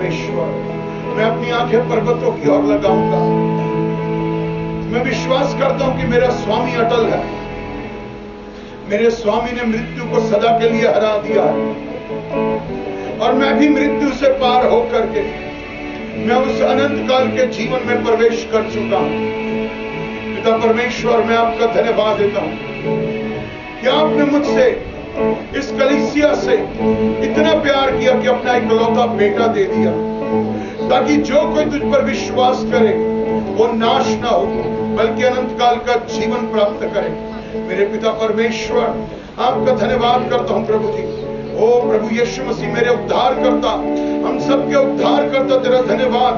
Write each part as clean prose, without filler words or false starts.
परमेश्वर, मैं अपनी आंखें पर्वतों की ओर लगाऊंगा। मैं विश्वास करता हूं कि मेरा स्वामी अटल है। मेरे स्वामी ने मृत्यु को सदा के लिए हरा दिया है और मैं भी मृत्यु से पार होकर के मैं उस अनंत काल के जीवन में प्रवेश कर चुका हूं। पिता परमेश्वर, मैं आपका धन्यवाद देता हूं कि आपने मुझसे, इस कलीसिया से इतना प्यार किया कि अपना इकलौता बेटा दे दिया, ताकि जो कोई तुझ पर विश्वास करे वो नाश ना हो बल्कि अनंत काल का जीवन प्राप्त करे। मेरे पिता परमेश्वर, आपका धन्यवाद करता हूं प्रभु जी। ओ प्रभु यीशु मसीह, मेरे उद्धार करता, हम सबके उद्धार करता, तेरा धन्यवाद।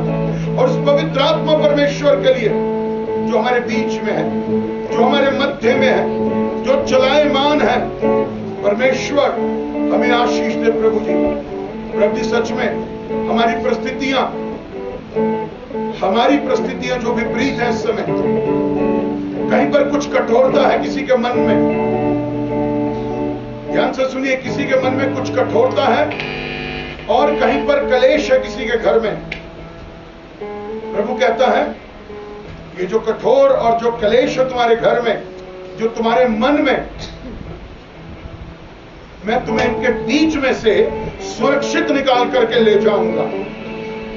और उस पवित्र आत्मा परमेश्वर के लिए जो हमारे बीच में है, जो हमारे मध्य में है, जो चलायमान है, परमेश्वर हमें आशीष दे प्रभु जी। प्रभु जी, सच में हमारी परिस्थितियां जो विपरीत है इस समय, कहीं पर कुछ कठोरता है किसी के मन में, ध्यान से सुनिए, किसी के मन में कुछ कठोरता है और कहीं पर कलेश है किसी के घर में। प्रभु कहता है ये जो कठोर और जो कलेश है तुम्हारे घर में, जो तुम्हारे मन में, मैं तुम्हें इनके बीच में से सुरक्षित निकाल करके ले जाऊंगा।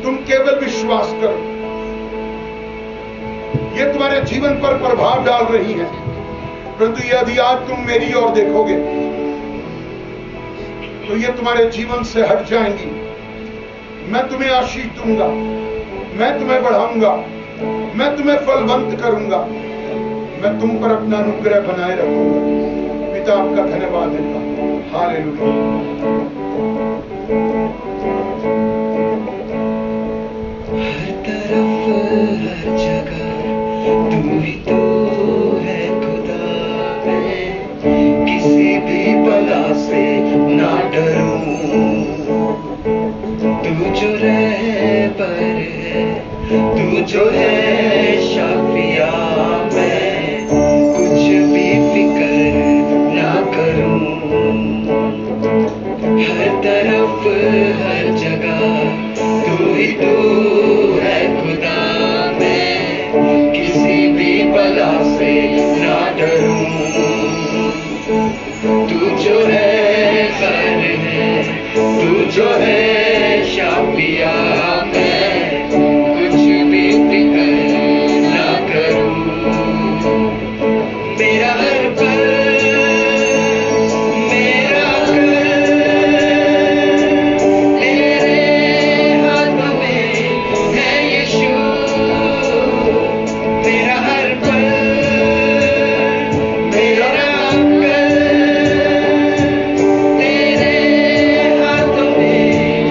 तुम केवल विश्वास करो। ये तुम्हारे जीवन पर प्रभाव डाल रही है, परंतु यदि आज तुम मेरी ओर देखोगे तो ये तुम्हारे जीवन से हट जाएंगी। मैं तुम्हें आशीष दूंगा, मैं तुम्हें बढ़ाऊंगा, मैं तुम्हें फलवंत करूंगा, मैं तुम पर अपना अनुग्रह बनाए रखूंगा। पिता, आपका धन्यवाद देता हूं। हालेलुया। हर तरफ हर जगह तू ही तो है खुदा, मैं किसी भी बला से ना डरूं। तू जो रहबर है, तू जो है शाफिया, मैं कुछ भी फिक्र ना करूं। हर तरफ हर जगह तू ही तो है खुदा, मैं किसी भी बला से ना डरूं। तू जो है खैर है, तू जो है शाफिया, मैं कुछ भी फिक्र ना करूं। मेरा हर पल, मेरा कर तेरे हाथों में है यीशु। मेरा हर पल, मेरा कर तेरे हाथों में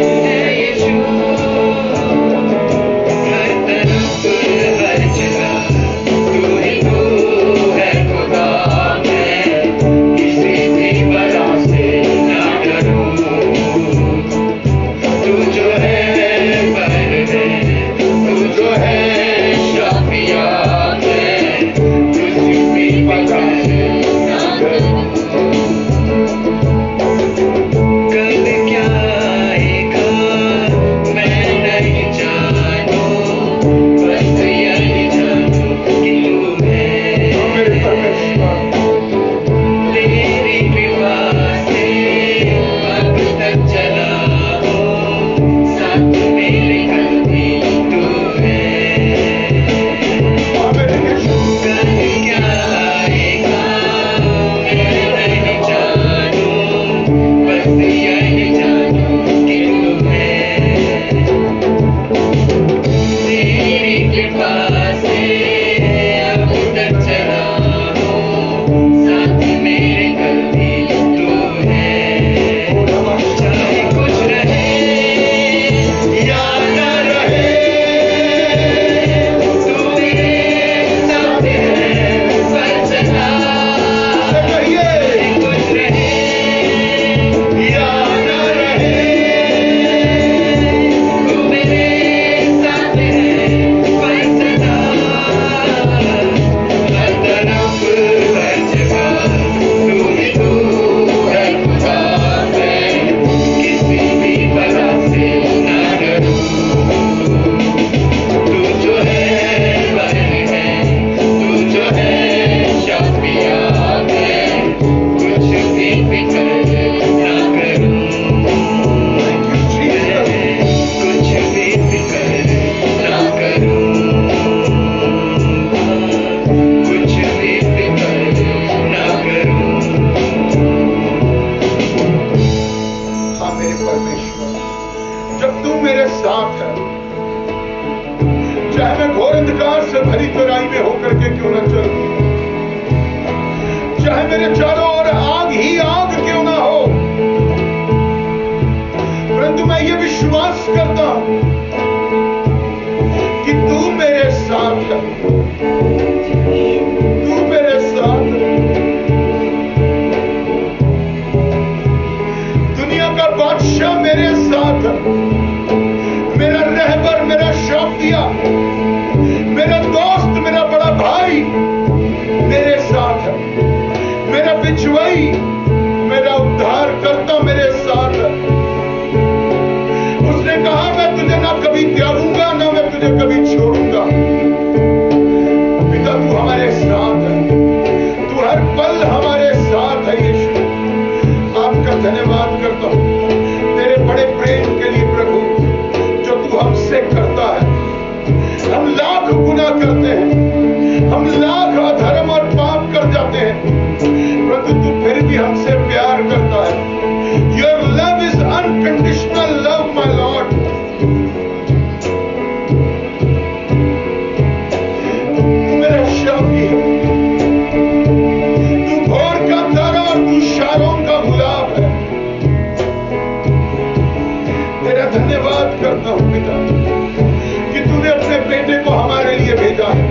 करता हूं कि तू मेरे साथ है, तू मेरे साथ है। दुनिया का बादशाह मेरे साथ है, मेरा रहबर, मेरा शौकिया, मेरा दोस्त, मेरा बड़ा भाई मेरे साथ है, मेरा बिछुआई, मेरा उद्धार करता मेरे साथ है। उसने कहा मैं तुझे ना कभी त्यागूंगा, ना मैं तुझे कभी छोड़ूंगा। पिता तू हमारे साथ है, तू हर पल हमारे साथ है। यीशु आपका धन्यवाद करता हूं तेरे बड़े प्रेम के लिए प्रभु, जो तू हमसे करता है। हम लाख गुनाह करते हैं, हम लाख अधर्म और पाप कर जाते हैं, परंतु तू फिर भी हमसे प्यार करता है। Your love is unconditional love, my Lord. तू मेरा शौकी है, तू भोर का तारा और तू शारोन का गुलाब है। तेरा धन्यवाद करता हूं पिता कि तूने अपने बेटे को हमारे लिए भेजा है।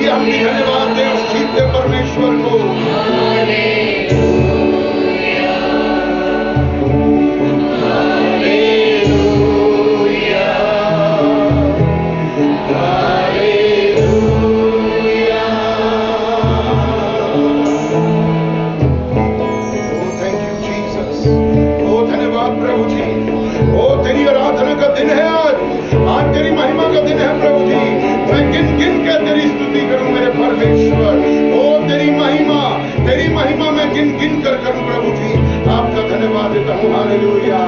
आइए हम भी धन्यवाद दें उस जीतते परमेश्वर को। गिन कर करूं प्रभु जी, आपका धन्यवाद देता हूं। हालेलुया।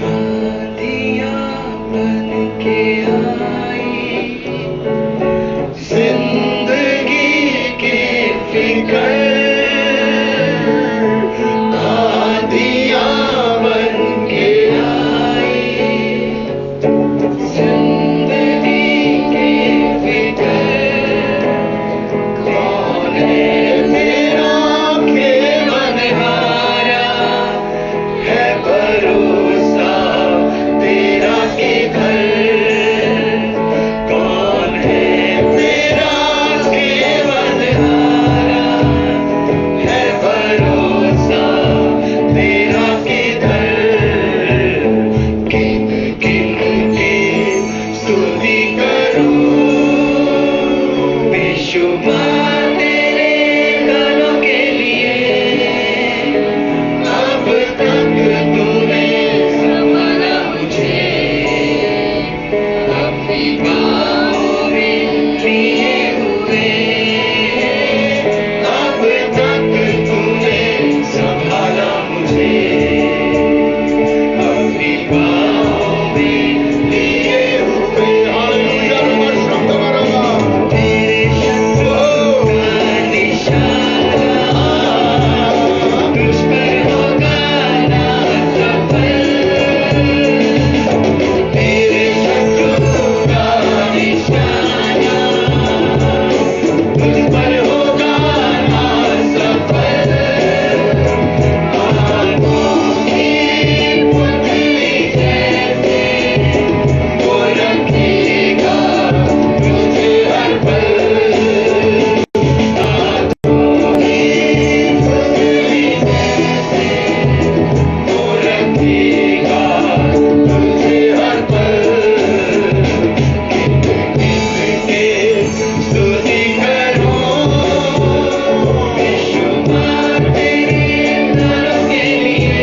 आदियाँ बन के आई जिंदगी के फिकर, आदियाँ बन के आई जिंदगी के फिकर, कौन है भरोसा तेरा किधर, कौन है तेरा केवलहारा, है भरोसा तेरा किधर, किन किन की स्तुति करूं, बेशुमार तेरे गानों के लिए, अब तक तूने संभाला मुझे, अपनी बाहों में लिए हुए, अब तक तूने संभाला मुझे, अपनी बाहों में लिए हुए। हालेलुया। शब्द बरगा तेरे शत्रुओं का निशाना तुझ पर होगा ना सफल, तेरे शत्रुओं का निशाना तुझ पर होगा ना सफल, आंखों की पुतली जैसे वो रखेगा तुझे हर पल, आंखों की पुतली जैसे वो रखेगा तुझे हर पल, किनके स्तुति करूं, बेशुमार तेरे नाम के लिए,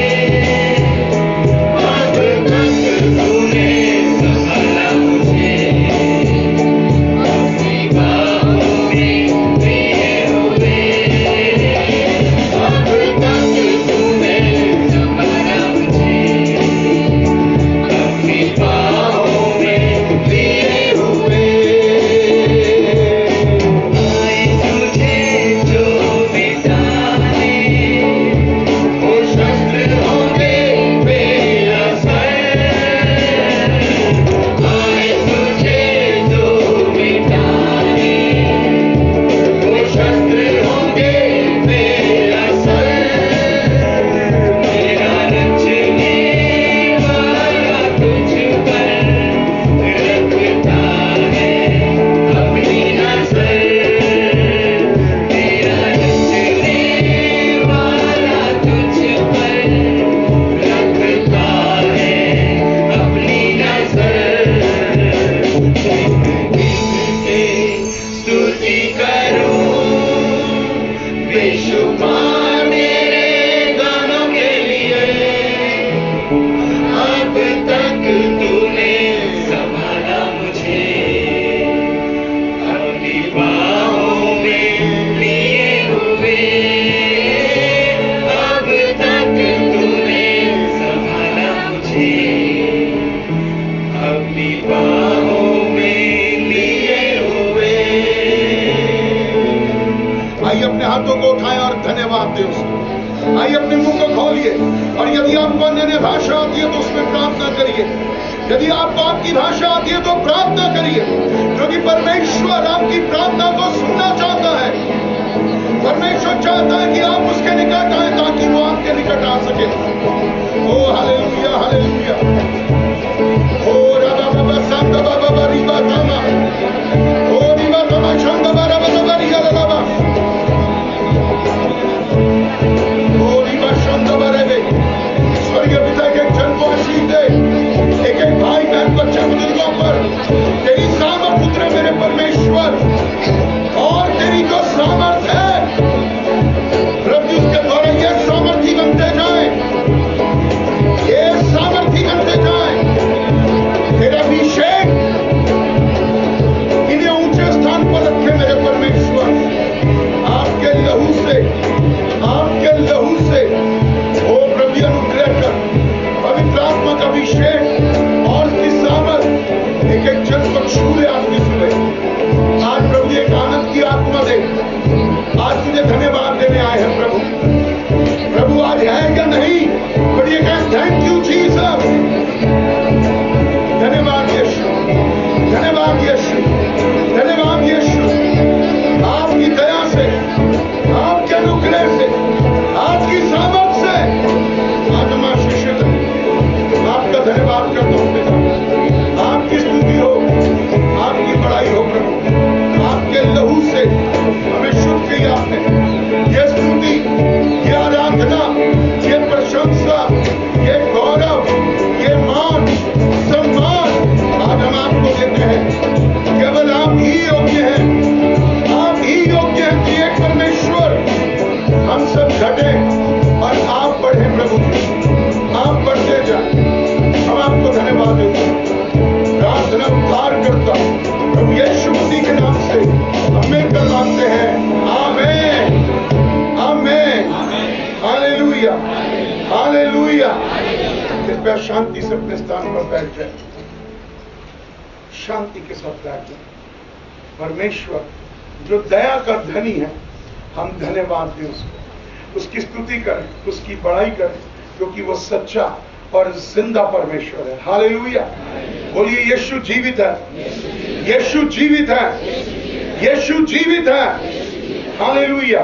अब तक तूने संभाला मुझे, अपनी बाहों में लिए हुए, अब तक तूने संभाला मुझे, अपनी बाहों में लिए हुए। आए तुझे जो मिटाने, वो शस्त्र होंगे बेअसर, आए तुझे जो मिटाने, वो शस्त्र होंगे बेअसर, तेरा रचने वाला तुझ पर रखता है अपनी नजर, तेरा रचने वाला तुझ पर रखता है अपनी नजर, किनके स्तुति करूं, बेशुमार मेरे गानों के लिए, अब तक तूने संभाला मुझे, अपनी बाहों में लिए हुए, अब तक तूने संभाला मुझे, अपनी बाहों में लिए हुए। आइए अपने हाथों को उठाएं और धन्यवाद दें उसको। आइए अपने मुंह को खोलिए और यदि आपको अन्य भाषा आती है तो उसमें प्रार्थना करिए। यदि आपको आपकी भाषा आती है तो प्रार्थना करिए, क्योंकि परमेश्वर आपकी प्रार्थना को सुनना चाहता है। परमेश्वर चाहता है कि आप उसके निकट आए ताकि वो आपके निकट आ सके। ओ हालेलुया, हालेलुया। ओ रबा बाबा संत बाबा रिबा तामा। ओ मसीह के नाम से हम मिलकर मांगते हैं, आमीन, आमीन, हालेलुया, हालेलुया। कृपया शांति से अपने स्थान पर बैठ जाए, शांति के साथ बैठ जाए। परमेश्वर जो दया का धनी है, हम धन्यवाद दें उसको, उसकी स्तुति करें, उसकी बड़ाई करें, क्योंकि वो सच्चा और जिंदा परमेश्वर है। हालेलुया। बोलिए यीशु जीवित है, यीशु जीवित है, यीशु जीवित है। हालेलुया।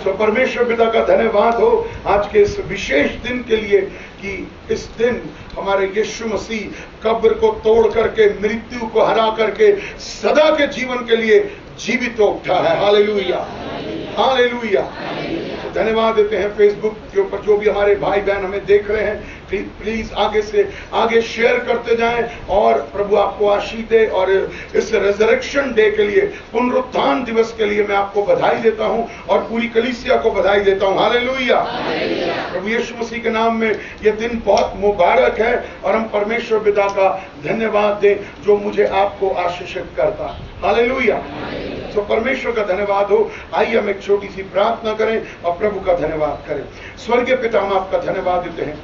तो परमेश्वर पिता का धन्यवाद हो आज के इस विशेष दिन के लिए कि इस दिन हमारे यीशु मसीह कब्र को तोड़ करके, मृत्यु को हरा करके सदा के जीवन के लिए जीवित हो उठा है। Hallelujah, hallelujah. धन्यवाद देते हैं फेसबुक के ऊपर जो भी हमारे भाई बहन हमें देख रहे हैं, प्लीज आगे से आगे शेयर करते जाएं और प्रभु आपको आशीष दे। और इस रेजरेक्शन डे के लिए, पुनरुत्थान दिवस के लिए मैं आपको बधाई देता हूं और पूरी कलीसिया को बधाई देता हूं। हालेलुया। प्रभु यीशु मसीह के नाम में यह दिन बहुत मुबारक है और हम परमेश्वर पिता का धन्यवाद दें जो मुझे आपको आशीषित करता है। हालेलुया। तो परमेश्वर का धन्यवाद हो। आइए हम एक छोटी सी प्रार्थना करें और प्रभु का धन्यवाद करें। स्वर्गीय पिता, हम आपका धन्यवाद देते हैं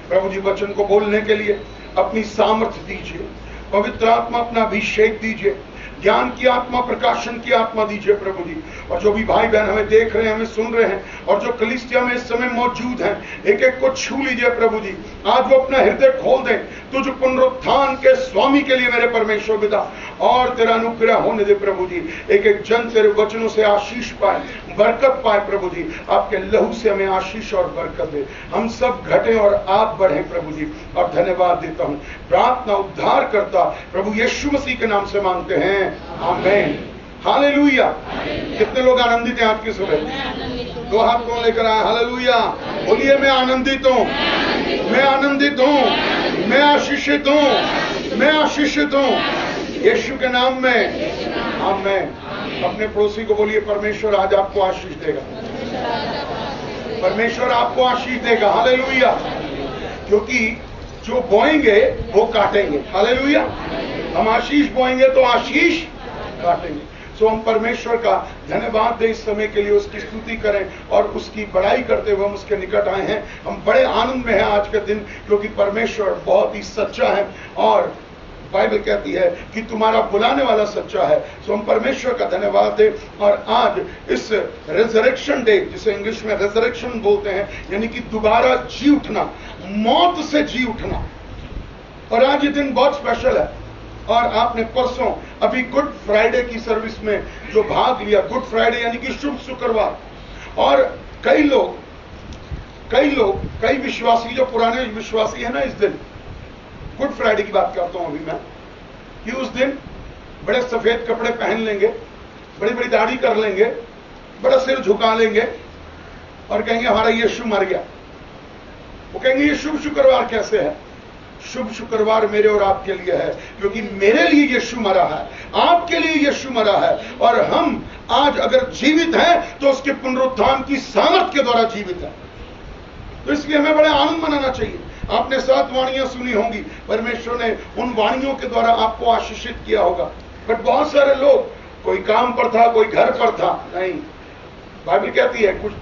प्रभु जी, वचन को बोलने के लिए अपनी सामर्थ्य दीजिए, पवित्र आत्मा अपना अभिषेक दीजिए, ज्ञान की आत्मा, प्रकाशन की आत्मा दीजिए प्रभु जी। और जो भी भाई बहन हमें देख रहे हैं, हमें सुन रहे हैं और जो कलीसिया में इस समय मौजूद हैं, एक एक को छू लीजिए प्रभु जी। आज वो अपना हृदय खोल दें तुझ पुनरुत्थान के स्वामी के लिए मेरे परमेश्वर पिता, और तेरा अनुग्रह होने दे प्रभु जी। एक एक जन तेरे वचनों से आशीष पाए, बरकत पाए प्रभु जी। आपके लहू से हमें आशीष और बरकत दे, हम सब घटें और आप बढ़ें प्रभु जी। और धन्यवाद देता हूं, प्रार्थना उद्धार करता प्रभु यीशु मसीह के नाम से मांगते हैं, आमीन, हालेलुया। कितने लोग आनंदित हैं आज की सुबह? दो हाथ को लेकर आए, हालेलुया। बोलिए मैं आनंदित हूं, मैं आनंदित हूं, मैं आशीषित हूं, मैं आशीषित हूं यीशु के नाम में, आमीन। अपने पड़ोसी को बोलिए परमेश्वर आज आपको आशीष देगा, परमेश्वर आपको आशीष देगा। हालेलुया। क्योंकि जो बोएंगे वो काटेंगे। हालेलुया। हम आशीष बोएंगे तो आशीष काटेंगे। सो हम परमेश्वर का धन्यवाद दें इस समय के लिए, उसकी स्तुति करें और उसकी बड़ाई करते हुए हम उसके निकट आए हैं। हम बड़े आनंद में हैं आज के दिन, क्योंकि परमेश्वर बहुत ही सच्चा है और बाइबल कहती है कि तुम्हारा बुलाने वाला सच्चा है। सो हम परमेश्वर का धन्यवाद दें। और आज इस रेजरेक्शन डे, जिसे इंग्लिश में रेजरेक्शन बोलते हैं, यानी कि दोबारा जी उठना, मौत से जी उठना, और आज ये दिन बहुत स्पेशल है। और आपने परसों अभी गुड फ्राइडे की सर्विस में जो भाग लिया, गुड फ्राइडे यानी कि शुभ शुक्रवार, और कई विश्वासी, जो पुराने विश्वासी है ना, इस दिन गुड फ्राइडे की बात करता हूं अभी मैं, कि उस दिन बड़े सफेद कपड़े पहन लेंगे, बड़ी बड़ी दाढ़ी कर लेंगे, बड़ा सिर झुका लेंगे और कहेंगे हमारा यीशु मर गया। वो कहेंगे ये शुभ शुक्रवार कैसे है? शुभ शुक्रवार मेरे और आपके लिए है, क्योंकि मेरे लिए यीशु मरा है, आपके लिए यीशु मरा है, और हम आज अगर जीवित हैं तो उसके पुनरुत्थान की सामर्थ के द्वारा जीवित है। तो इसलिए हमें बड़े आनंद मनाना चाहिए। आपने 7 वाणियां सुनी होंगी, परमेश्वर ने उन वाणियों के द्वारा आपको आशीषित किया होगा। बट बहुत सारे लोग, कोई काम पर था, कोई घर पर था, नहीं। बाइबल कहती है, कुछ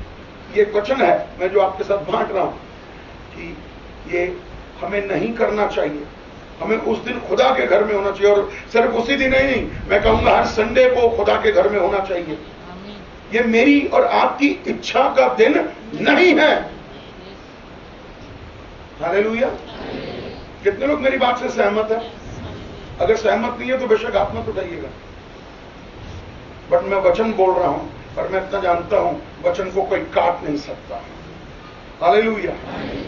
ये वचन है मैं जो आपके साथ बांट रहा हूं, कि ये हमें नहीं करना चाहिए। हमें उस दिन खुदा के घर में होना चाहिए, और सिर्फ उसी दिन ही नहीं, मैं कहूंगा हर संडे को खुदा के घर में होना चाहिए। ये मेरी और आपकी इच्छा का दिन नहीं है। हालेलुया। कितने लोग मेरी बात से सहमत है? अगर सहमत नहीं है तो बेशक हाथ मत उठाइएगा। बट मैं वचन बोल रहा हूं, पर मैं इतना जानता हूं वचन को कोई काट नहीं सकता। हालेलुया।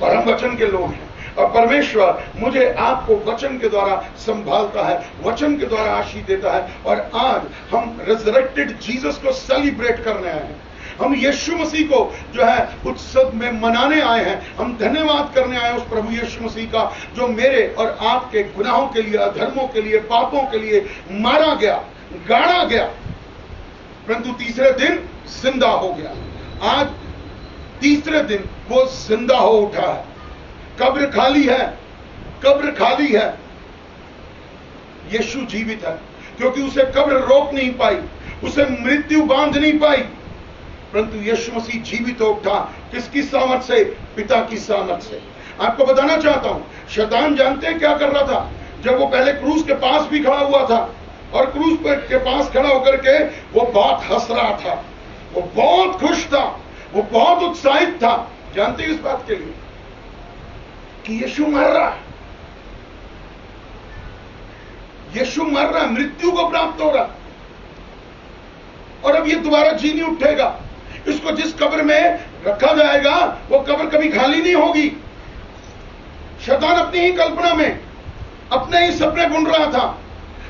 और हम वचन के लोग हैं, और परमेश्वर मुझे आपको वचन के द्वारा संभालता है, वचन के द्वारा आशीष देता है। और आज हम रिजरेक्टेड जीसस को सेलिब्रेट करने आए हैं। हम यीशु मसीह को जो है उत्सव में मनाने आए हैं। हम धन्यवाद करने आए उस प्रभु यीशु मसीह का, जो मेरे और आपके गुनाहों के लिए, अधर्मों के लिए, पापों के लिए मारा गया, गाड़ा गया, परंतु तीसरे दिन जिंदा हो गया। आज तीसरे दिन वो जिंदा हो उठा है। कब्र खाली है, कब्र खाली है, यीशु जीवित है। क्योंकि उसे कब्र रोक नहीं पाई, उसे मृत्यु बांध नहीं पाई, परंतु यीशु मसीह जीवित हो उठा। किसकी सामर्थ से? पिता की सामर्थ से। आपको बताना चाहता हूं, शैतान जानते हैं क्या कर रहा था? जब वो पहले क्रूस के पास भी खड़ा हुआ था और क्रूस के पास खड़ा होकर के वो बहुत हंस रहा था, वो बहुत खुश था, वो बहुत उत्साहित था। जानते हैं इस बात के लिए कि यीशु मर रहा है, यीशु मर रहा है, मृत्यु को प्राप्त हो रहा, और अब ये दोबारा जी नहीं उठेगा। इसको जिस कब्र में रखा जाएगा वो कब्र कभी खाली नहीं होगी। शैतान अपनी ही कल्पना में अपने ही सपने बुन रहा था,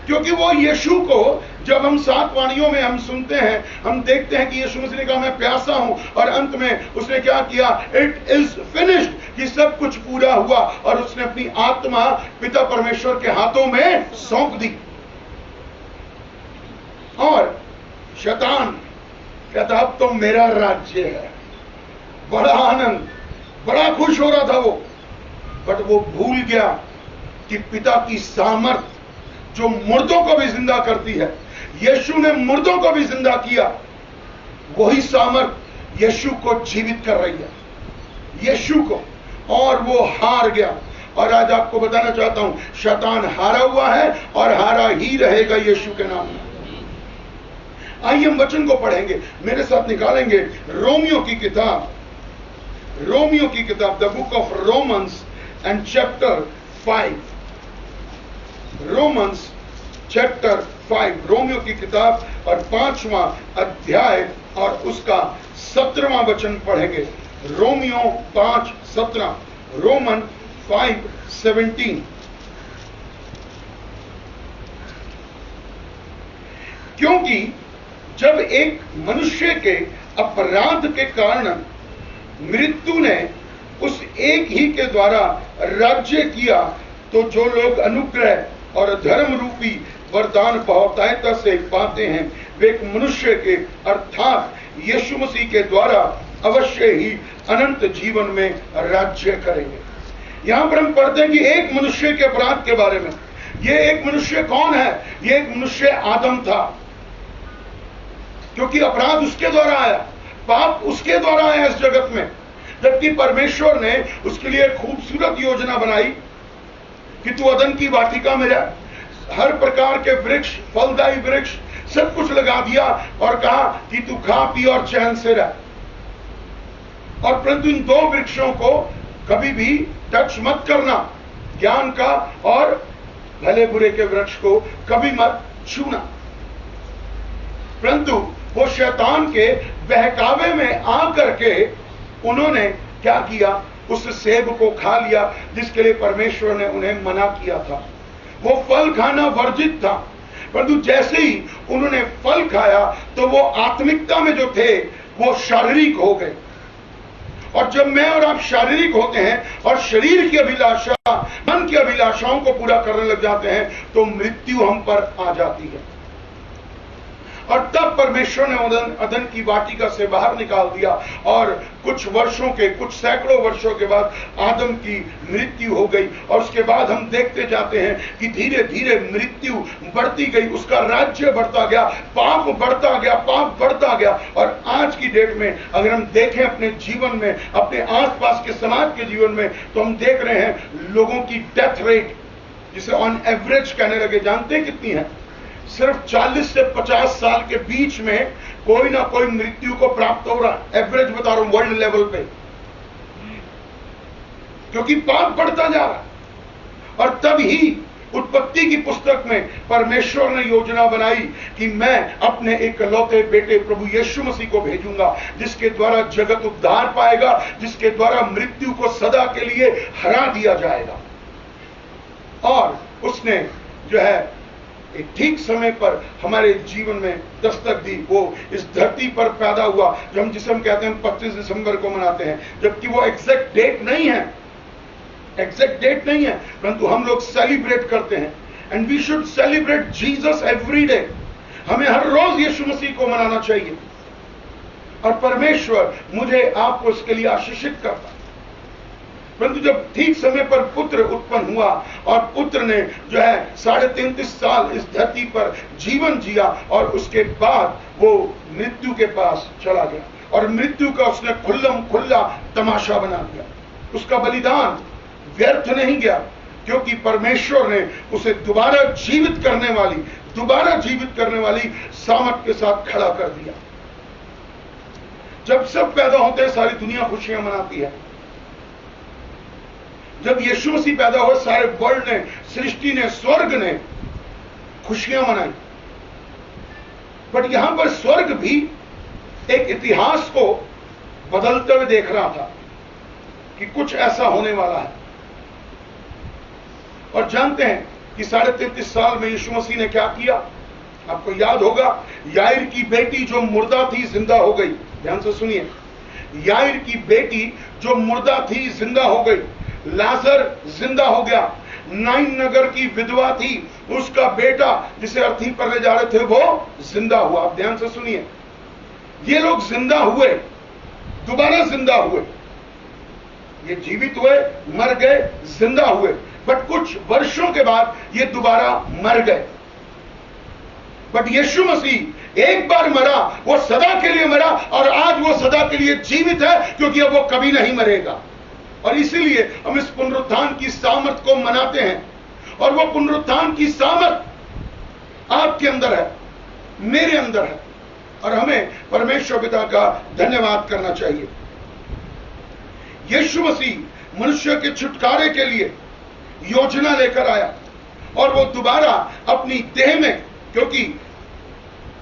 क्योंकि वो यीशु को जब हम 7 वाणियों में हम सुनते हैं, हम देखते हैं कि यीशु मसीह ने कहा मैं प्यासा हूं, और अंत में उसने क्या किया? इट इज फिनिश्ड, कि सब कुछ पूरा हुआ, और उसने अपनी आत्मा पिता परमेश्वर के हाथों में सौंप दी। और शैतान कहता अब तो मेरा राज्य है। बड़ा आनंद, बड़ा खुश हो रहा था वो, बट वो भूल गया कि पिता की सामर्थ जो मुर्दों को भी जिंदा करती है, यीशु ने मुर्दों को भी जिंदा किया, वही सामर्थ यीशु को जीवित कर रही है, यीशु को, और वो हार गया। और आज आपको बताना चाहता हूं, शैतान हारा हुआ है और हारा ही रहेगा यीशु के नाम में। आइए हम वचन को पढ़ेंगे, मेरे साथ निकालेंगे रोमियो की किताब, रोमियो की किताब, the book of Romans and chapter 5, Romans chapter 5, Romeo की किताब और 5वां अध्याय और उसका 17वां वचन पढ़ेंगे। Romeo 5:17, Roman 5:17। क्योंकि जब एक मनुष्य के अपराध के कारण मृत्यु ने उस एक ही के द्वारा राज्य किया, तो जो लोग अनुग्रह और धर्म रूपी वरदान बहुतायता से पाते हैं, वे एक मनुष्य के अर्थात यीशु मसीह के द्वारा अवश्य ही अनंत जीवन में राज्य करेंगे। यहां पर हम पढ़ते हैं कि एक मनुष्य के अपराध के बारे में। ये एक मनुष्य कौन है? ये एक मनुष्य आदम था, क्योंकि अपराध उसके द्वारा आया, पाप उसके द्वारा आया इस जगत में। जबकि परमेश्वर ने उसके लिए खूबसूरत योजना बनाई कि तू अदन की वाटिका में रह, हर प्रकार के वृक्ष, फलदायी वृक्ष सब कुछ लगा दिया और कहा कि तू खा पी और चैन से रह। और परंतु इन 2 वृक्षों को कभी भी टच मत करना, ज्ञान का और भले बुरे के वृक्ष को कभी मत छूना। परंतु वो शैतान के बहकावे में आकर के उन्होंने क्या किया? उस सेब को खा लिया जिसके लिए परमेश्वर ने उन्हें मना किया था। वो फल खाना वर्जित था, परंतु जैसे ही उन्होंने फल खाया तो वो आत्मिकता में जो थे वो शारीरिक हो गए। और जब मैं और आप शारीरिक होते हैं और शरीर की अभिलाषा, मन की अभिलाषाओं को पूरा करने लग जाते हैं, तो मृत्यु हम पर आ जाती है। और तब परमेश्वर ने अदन की वाटिका से बाहर निकाल दिया, और कुछ वर्षों के, कुछ सैकड़ों वर्षों के बाद आदम की मृत्यु हो गई। और उसके बाद हम देखते जाते हैं कि धीरे धीरे मृत्यु बढ़ती गई, उसका राज्य बढ़ता गया, पाप बढ़ता गया, पाप बढ़ता गया। और आज की डेट में अगर हम देखें अपने जीवन में, अपने आसपास के समाज के जीवन में, तो हम देख रहे हैं लोगों की डेथ रेट, जिसे ऑन एवरेज कहने लगे, जानते हैं कितनी है? सिर्फ 40 से 50 साल के बीच में कोई ना कोई मृत्यु को प्राप्त हो रहा है। एवरेज बता रहा हूं, वर्ल्ड लेवल पे, क्योंकि पाप बढ़ता जा रहा है। और तब ही उत्पत्ति की पुस्तक में परमेश्वर ने योजना बनाई कि मैं अपने इकलौते बेटे प्रभु यीशु मसीह को भेजूंगा, जिसके द्वारा जगत उद्धार पाएगा, जिसके द्वारा मृत्यु को सदा के लिए हरा दिया जाएगा। और उसने जो है एक ठीक समय पर हमारे जीवन में दस्तक दी। वो इस धरती पर पैदा हुआ, जो जिसे हम कहते हैं 25 दिसंबर को मनाते हैं, जबकि वो एग्जैक्ट डेट नहीं है, एग्जैक्ट डेट नहीं है, परंतु हम लोग सेलिब्रेट करते हैं। And we should celebrate Jesus every day. हमें हर रोज यीशु मसीह को मनाना चाहिए, और परमेश्वर मुझे आपको इसके लिए आशीषित करता। परंतु जब ठीक समय पर पुत्र उत्पन्न हुआ और पुत्र ने जो है 33.5 साल इस धरती पर जीवन जिया और उसके बाद वो मृत्यु के पास चला गया और मृत्यु का उसने खुल्ला तमाशा बना दिया। उसका बलिदान व्यर्थ नहीं गया, क्योंकि परमेश्वर ने उसे दोबारा जीवित करने वाली सामर्थ के साथ खड़ा कर दिया। जब सब पैदा होते हैं सारी दुनिया खुशियां मनाती है। जब यीशु मसीह पैदा हुए सारे वर्ल्ड ने, सृष्टि ने, स्वर्ग ने खुशियां मनाई। बट यहां पर स्वर्ग भी एक इतिहास को बदलते हुए देख रहा था कि कुछ ऐसा होने वाला है। और जानते हैं कि 33.5 साल में यीशु मसीह ने क्या किया? आपको याद होगा, याईर की बेटी जो मुर्दा थी जिंदा हो गई। ध्यान से सुनिए, याईर की बेटी जो मुर्दा थी जिंदा हो गई। लाजर जिंदा हो गया। नाइन नगर की विधवा थी, उसका बेटा जिसे अर्थी पर ले जा रहे थे वो जिंदा हुआ। आप ध्यान से सुनिए, ये लोग जिंदा हुए, दोबारा जिंदा हुए। ये जीवित हुए, मर गए, जिंदा हुए, बट कुछ वर्षों के बाद ये दोबारा मर गए। बट यीशु मसीह एक बार मरा, वो सदा के लिए मरा और आज वो सदा के लिए जीवित है, क्योंकि अब वो कभी नहीं मरेगा। और इसीलिए हम इस पुनरुत्थान की सामर्थ को मनाते हैं। और वो पुनरुत्थान की सामर्थ आपके अंदर है, मेरे अंदर है, और हमें परमेश्वर पिता का धन्यवाद करना चाहिए। यीशु मसीह मनुष्य के छुटकारे के लिए योजना लेकर आया और वो दोबारा अपनी देह में, क्योंकि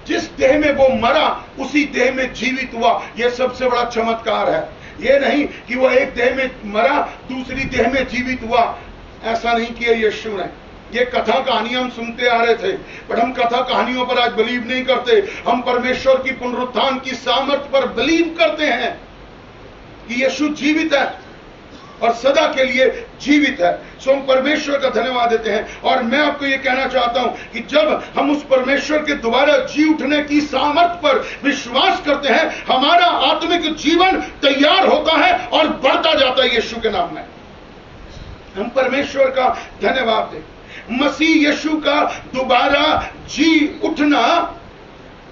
जिस देह में वो मरा उसी देह में जीवित हुआ। यह सबसे बड़ा चमत्कार है। ये नहीं कि वो एक देह में मरा दूसरी देह में जीवित हुआ, ऐसा नहीं किया यीशु ने। ये कथा कहानियां हम सुनते आ रहे थे, बट हम कथा कहानियों पर आज बिलीव नहीं करते। हम परमेश्वर की पुनरुत्थान की सामर्थ पर बिलीव करते हैं कि यीशु जीवित है और सदा के लिए जीवित है। सो हम परमेश्वर का धन्यवाद देते हैं। और मैं आपको यह कहना चाहता हूं कि जब हम उस परमेश्वर के दोबारा जी उठने की सामर्थ पर विश्वास करते हैं, हमारा आत्मिक जीवन तैयार होता है और बढ़ता जाता है यीशु के नाम में। हम परमेश्वर का धन्यवाद दें। मसीह यीशु का दोबारा जी उठना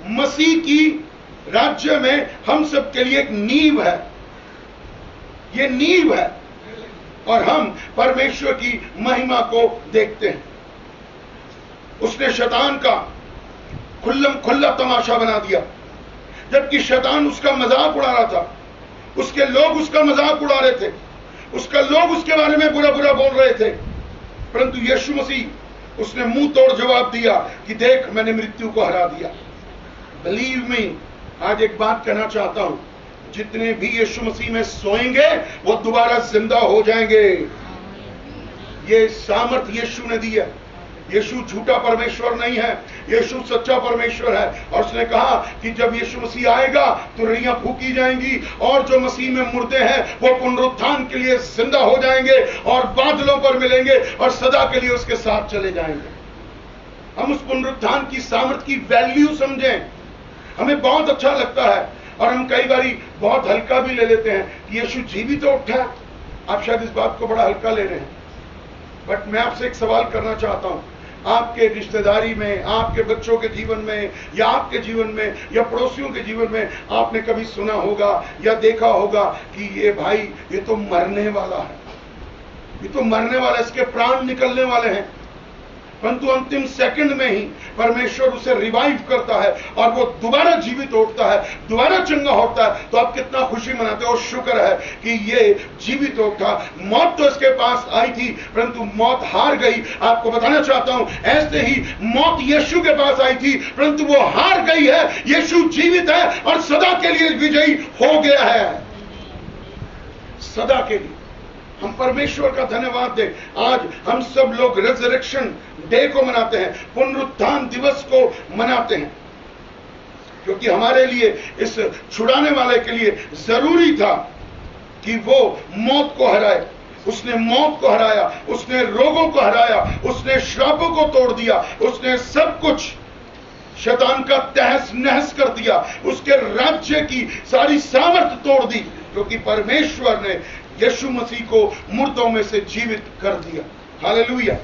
मसीह की राज्य में हम सब के लिए एक नींव है। ये नींव है और हम परमेश्वर की महिमा को देखते हैं। उसने शैतान का खुल्ला तमाशा बना दिया, जबकि शैतान उसका मजाक उड़ा रहा था। उसके लोग उसका मजाक उड़ा रहे थे, उसका लोग उसके बारे में बुरा बुरा बोल रहे थे। परंतु यीशु मसीह उसने मुंह तोड़ जवाब दिया कि देख, मैंने मृत्यु को हरा दिया। बिलीव मी, आज एक बात कहना चाहता हूं, जितने भी यीशु मसीह में सोएंगे वो दोबारा जिंदा हो जाएंगे। ये सामर्थ यीशु ने दी है। यीशु झूठा परमेश्वर नहीं है, यीशु सच्चा परमेश्वर है। और उसने कहा कि जब यीशु मसीह आएगा तो रैयां फूकी जाएंगी और जो मसीह में मुर्दे हैं वो पुनरुत्थान के लिए जिंदा हो जाएंगे और बादलों पर मिलेंगे और सदा के लिए उसके साथ चले जाएंगे। हम उस पुनरुत्थान की सामर्थ की वैल्यू समझें। हमें बहुत अच्छा लगता है और हम कई बारी बहुत हल्का भी ले लेते हैं कि यीशु जीवित तो उठा। आप शायद इस बात को बड़ा हल्का ले रहे हैं, बट मैं आपसे एक सवाल करना चाहता हूं। आपके रिश्तेदारी में, आपके बच्चों के जीवन में, या आपके जीवन में, या पड़ोसियों के जीवन में आपने कभी सुना होगा या देखा होगा कि ये भाई, ये तो मरने वाला है, ये तो मरने वाला है, इसके प्राण निकलने वाले हैं। परंतु अंतिम सेकंड में ही परमेश्वर उसे रिवाइव करता है और वो दोबारा जीवित उठता है, दोबारा चंगा होता है। तो आप कितना खुशी मनाते हो। शुक्र है कि ये जीवित उठा। मौत तो इसके पास आई थी, परंतु मौत हार गई। आपको बताना चाहता हूं, ऐसे ही मौत यीशु के पास आई थी, परंतु वो हार गई है। यीशु जीवित है और सदा के लिए विजयी हो गया है, सदा के लिए। हम परमेश्वर का धन्यवाद दें। आज हम सब लोग रेजरेक्शन डे को मनाते हैं, पुनरुत्थान दिवस को मनाते हैं, क्योंकि हमारे लिए, इस छुड़ाने वाले के लिए जरूरी था कि वो मौत को हराए। उसने मौत को हराया, उसने रोगों को हराया, उसने श्रापों को तोड़ दिया, उसने सब कुछ शैतान का तहस नहस कर दिया, उसके राज्य की सारी सामर्थ तोड़ दी, क्योंकि परमेश्वर ने यीशु मसीह को मुर्दों में से जीवित कर दिया। Hallelujah,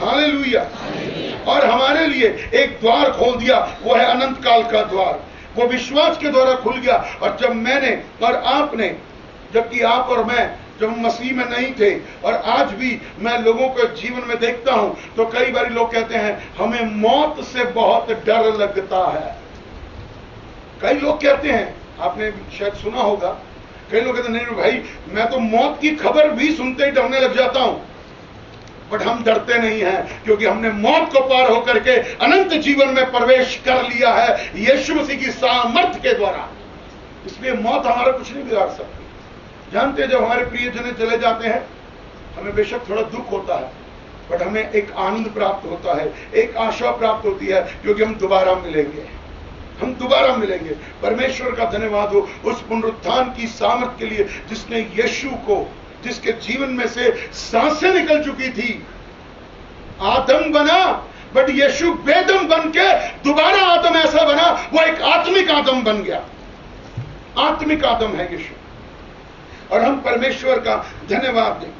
hallelujah. और हमारे लिए एक द्वार खोल दिया, वो है अनंत काल का द्वार। वो विश्वास के द्वारा खुल गया। और जब मैंने और आपने, जबकि आप और मैं जब मसीह में नहीं थे, और आज भी मैं लोगों के जीवन में देखता हूं, तो कई बार लोग कहते हैं हमें मौत से बहुत डर लगता है। कई लोग कहते हैं, आपने शायद सुना होगा, कई लोग कहते हैं नहीं भाई, मैं तो मौत की खबर भी सुनते ही डरने लग जाता हूं। बट हम डरते नहीं हैं, क्योंकि हमने मौत को पार होकर के अनंत जीवन में प्रवेश कर लिया है यीशु मसीह की सामर्थ के द्वारा। इसलिए मौत हमारा कुछ नहीं बिगाड़ सकती। जानते हैं, जब हमारे प्रियजन चले जाते हैं, हमें बेशक थोड़ा दुख होता है, बट हमें एक आनंद प्राप्त होता है, एक आशा प्राप्त होती है, क्योंकि हम दोबारा मिलेंगे, हम दोबारा मिलेंगे। परमेश्वर का धन्यवाद हो उस पुनरुत्थान की सामर्थ के लिए, जिसने यीशु को, जिसके जीवन में से सांसें निकल चुकी थी। आदम बना, बट यीशु बेदम बन के दोबारा आदम ऐसा बना, वो एक आत्मिक आदम बन गया। आत्मिक आदम है यीशु, और हम परमेश्वर का धन्यवाद दें।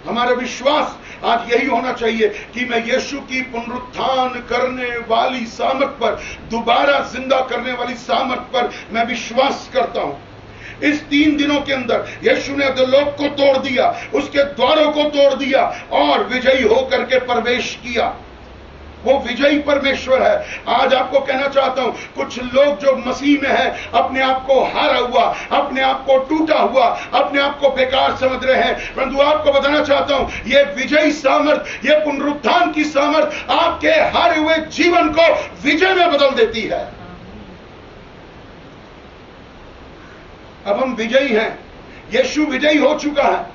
हमारा विश्वास आज यही होना चाहिए कि मैं यीशु की पुनरुत्थान करने वाली सामर्थ पर, दोबारा जिंदा करने वाली सामर्थ पर मैं विश्वास करता हूं। इस 3 दिनों के अंदर यीशु ने अधोलोक को तोड़ दिया, उसके द्वारों को तोड़ दिया और विजयी होकर के प्रवेश किया। वो विजयी परमेश्वर है। आज आपको कहना चाहता हूं, कुछ लोग जो मसीह में हैं, अपने आप को हारा हुआ, अपने आप को टूटा हुआ, अपने आप को बेकार समझ रहे हैं, परंतु आपको बताना चाहता हूं, ये विजयी सामर्थ, ये पुनरुत्थान की सामर्थ आपके हारे हुए जीवन को विजय में बदल देती है। अब हम विजयी हैं, यीशु विजयी हो चुका है,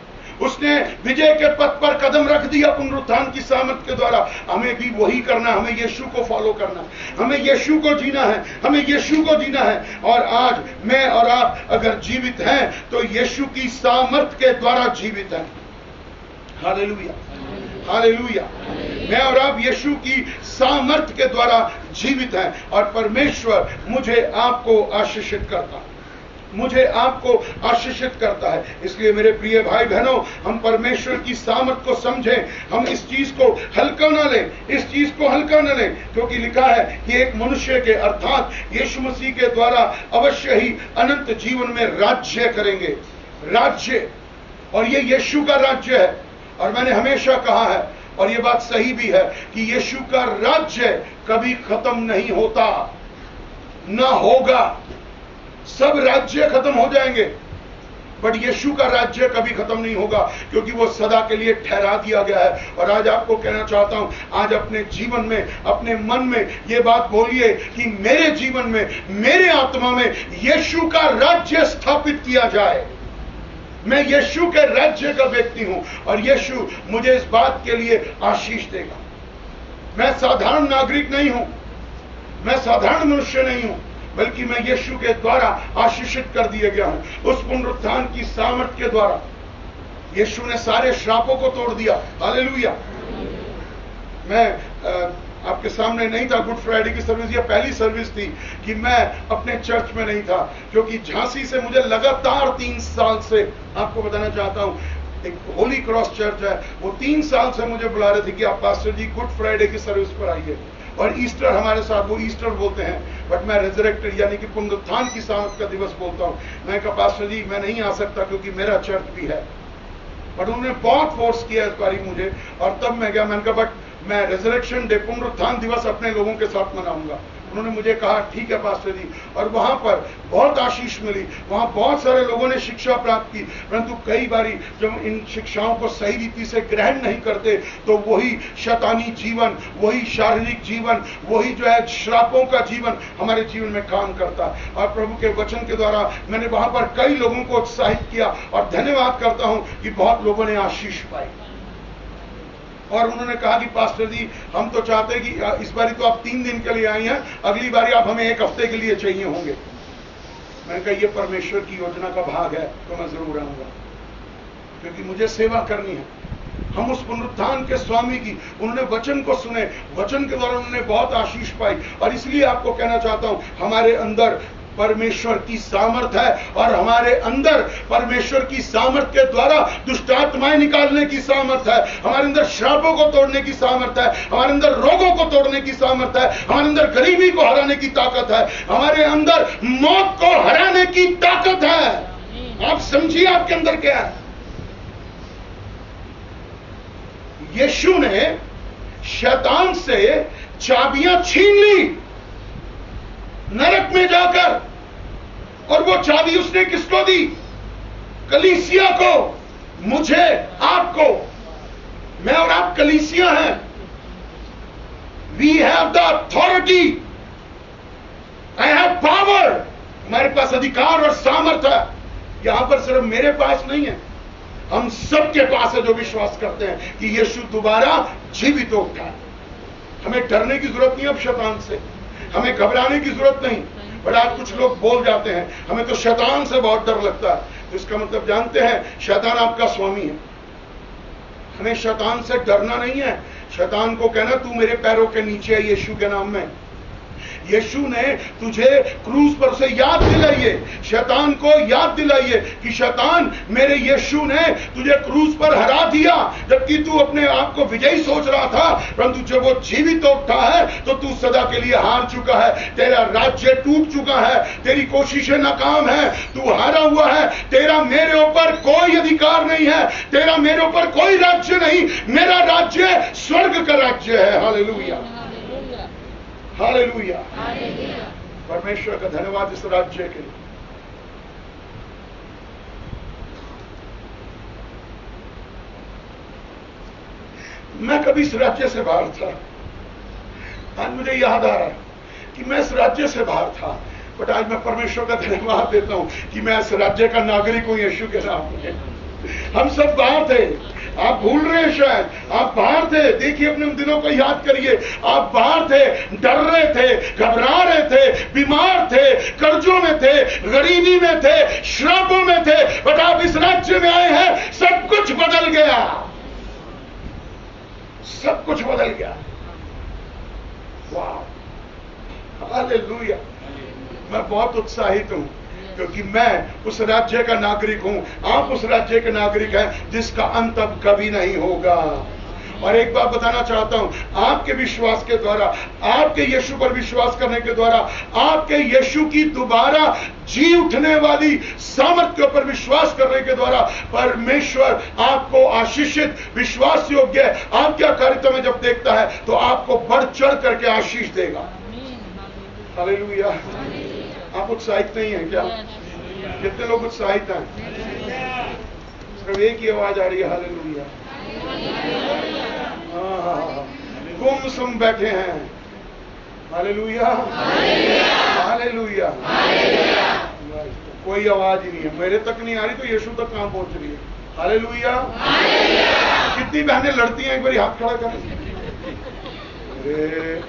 उसने विजय के पथ पर कदम रख दिया पुनरुत्थान की सामर्थ के द्वारा। हमें भी वही करना, हमें यीशु को फॉलो करना है, हमें यीशु को जीना है, हमें यीशु को जीना है। और आज मैं और आप अगर जीवित हैं, तो यीशु की सामर्थ के द्वारा जीवित हैं। Hallelujah, hallelujah. मैं और आप यीशु की सामर्थ के द्वारा जीवित हैं, और परमेश्वर मुझे आपको आशीषित करता है, मुझे आपको आशीषित करता है। इसलिए मेरे प्रिय भाई बहनों, हम परमेश्वर की सामर्थ को समझें, हम इस चीज को हल्का न लें, इस चीज को हल्का न लें, क्योंकि लिखा है कि एक मनुष्य के अर्थात यीशु मसीह के द्वारा अवश्य ही अनंत जीवन में राज्य करेंगे। राज्य, और ये यीशु का राज्य है। और मैंने हमेशा कहा है, और ये बात सही भी है, कि यीशु का राज्य कभी खत्म नहीं होता, ना होगा। सब राज्य खत्म हो जाएंगे, बट यीशु का राज्य कभी खत्म नहीं होगा, क्योंकि वो सदा के लिए ठहरा दिया गया है। और आज आपको कहना चाहता हूं, आज अपने जीवन में, अपने मन में ये बात बोलिए कि मेरे जीवन में, मेरे आत्मा में यीशु का राज्य स्थापित किया जाए। मैं यीशु के राज्य का व्यक्ति हूं, और यीशु मुझे इस बात के लिए आशीष देगा। मैं साधारण नागरिक नहीं हूं, मैं साधारण मनुष्य नहीं हूं, बल्कि मैं यीशु के द्वारा आशीषित कर दिया गया हूं। उस पुनरुत्थान की सामर्थ के द्वारा यीशु ने सारे श्रापों को तोड़ दिया। हालेलुया। मैं आपके सामने नहीं था, गुड फ्राइडे की सर्विस, या पहली सर्विस थी कि मैं अपने चर्च में नहीं था, क्योंकि झांसी से मुझे लगातार 3 साल से, आपको बताना चाहता हूं, एक होली क्रॉस चर्च है, वो 3 साल से मुझे बुला रहे थे कि आप पास्टर जी गुड फ्राइडे की सर्विस पर आइए, और ईस्टर हमारे साथ, वो ईस्टर बोलते हैं, बट मैं रेजरेक्टेड यानी कि पुनरुत्थान की सामर्थ का दिवस बोलता हूं। मैं कहा पास्टर जी मैं नहीं आ सकता, क्योंकि मेरा चर्च भी है। बट उन्होंने बहुत फोर्स किया इस बारी मुझे, और तब मैं गया। मैंने कहा बट मैं रेजरेक्शन डे, पुनरुत्थान दिवस अपने लोगों के साथ मनाऊंगा। उन्होंने मुझे कहा ठीक है पास्टर जी, और वहां पर बहुत आशीष मिली, वहां बहुत सारे लोगों ने शिक्षा प्राप्त की। परंतु कई बारी जब इन शिक्षाओं को सही रीति से ग्रहण नहीं करते, तो वही शैतानी जीवन, वही शारीरिक जीवन, वही जो है श्रापों का जीवन हमारे जीवन में काम करता है। और प्रभु के वचन के द्वारा मैंने वहां पर कई लोगों को उत्साहित किया, और धन्यवाद करता हूं कि बहुत लोगों ने आशीष पाई। और उन्होंने कहा कि पास्टर जी हम तो चाहते हैं कि इस बारी तो आप 3 दिन के लिए आई हैं, अगली बारी आप हमें 1 हफ्ते के लिए चाहिए होंगे। मैंने कहा ये परमेश्वर की योजना का भाग है, तो मैं जरूर आऊंगा, क्योंकि मुझे सेवा करनी है। हम उस पुनरुत्थान के स्वामी की, उन्होंने वचन को सुने, वचन के द्वारा उन्होंने बहुत आशीष पाई। और इसलिए आपको कहना चाहता हूं, हमारे अंदर परमेश्वर की सामर्थ है, और हमारे अंदर परमेश्वर की सामर्थ के द्वारा दुष्ट आत्माएं निकालने की सामर्थ है, हमारे अंदर श्रापों को तोड़ने की सामर्थ है, हमारे अंदर रोगों को तोड़ने की सामर्थ है, हमारे अंदर गरीबी को हराने की ताकत है, हमारे अंदर मौत को हराने की ताकत है। आप समझिए आपके अंदर क्या है। यीशु ने शैतान से चाबियां छीन ली नरक में जाकर, और वो चाबी उसने किसको दी? कलीसिया को, मुझे, आपको। मैं और आप कलीसिया हैं। We have the authority, I have power. हमारे पास अधिकार और सामर्थ्य है। यहां पर सिर्फ मेरे पास नहीं है, हम सबके पास है जो विश्वास करते हैं कि यीशु दोबारा जीवित उठा है। हमें डरने की जरूरत नहीं अब शैतान से, हमें घबराने की जरूरत नहीं। बट आज कुछ लोग बोल जाते हैं हमें तो शैतान से बहुत डर लगता है। तो इसका मतलब जानते हैं, शैतान आपका स्वामी है। हमें शैतान से डरना नहीं है। शैतान को कहना तू मेरे पैरों के नीचे है यीशु के नाम में। यीशु ने तुझे क्रूस पर से याद दिलाइए, शैतान को याद दिलाइए कि शैतान, मेरे यीशु ने तुझे क्रूस पर हरा दिया जबकि तू अपने आप को विजयी सोच रहा था, परंतु जब वो जीवित उठा है तो तू सदा के लिए हार चुका है। तेरा राज्य टूट चुका है, तेरी कोशिशें नाकाम है, तू हारा हुआ है। तेरा मेरे ऊपर कोई अधिकार नहीं है, तेरा मेरे ऊपर कोई राज्य नहीं। मेरा राज्य स्वर्ग का राज्य है। Hallelujah, hallelujah. परमेश्वर का धन्यवाद इस राज्य के लिए। मैं कभी इस राज्य से बाहर था। आज मुझे याद आ रहा है कि मैं इस राज्य से बाहर था, बट आज मैं परमेश्वर का धन्यवाद देता हूं कि मैं इस राज्य का नागरिक हूं यीशु के नाम में। हम सब बाहर थे, आप भूल रहे हैं शायद, आप बाहर थे। देखिए अपने उन दिनों को याद करिए, आप बाहर थे, डर रहे थे, घबरा रहे थे, बीमार थे, कर्जों में थे, गरीबी में थे, श्रापों में थे, बट आप इस राज्य में आए हैं, सब कुछ बदल गया, सब कुछ बदल गया। वाह, हालेलुया। मैं बहुत उत्साहित हूं क्योंकि मैं उस राज्य का नागरिक हूं। आप उस राज्य के नागरिक हैं जिसका अंत अब कभी नहीं होगा। और एक बात बताना चाहता हूं, आपके विश्वास के द्वारा, आपके यीशु पर विश्वास करने के द्वारा, आपके यीशु की दोबारा जी उठने वाली सामर्थ के ऊपर विश्वास करने के द्वारा परमेश्वर आपको आशीषित, विश्वास योग्य आपके कार्यक्रम में जब देखता है तो आपको बढ़ चढ़ करके आशीष देगा। हालेलुया। आप उत्साहित नहीं हैं क्या? कितने लोग उत्साहित हैं? सिर्फ एक ही आवाज आ रही है, हालेलुया। गुमसुम बैठे हैं, हालेलुया, हालेलुया। कोई आवाज ही नहीं है, मेरे तक नहीं आ रही तो यीशु तक कहां पहुंच रही है? हालेलुया। कितनी बहनें लड़ती हैं? एक बार हाथ खड़ा करें। अरे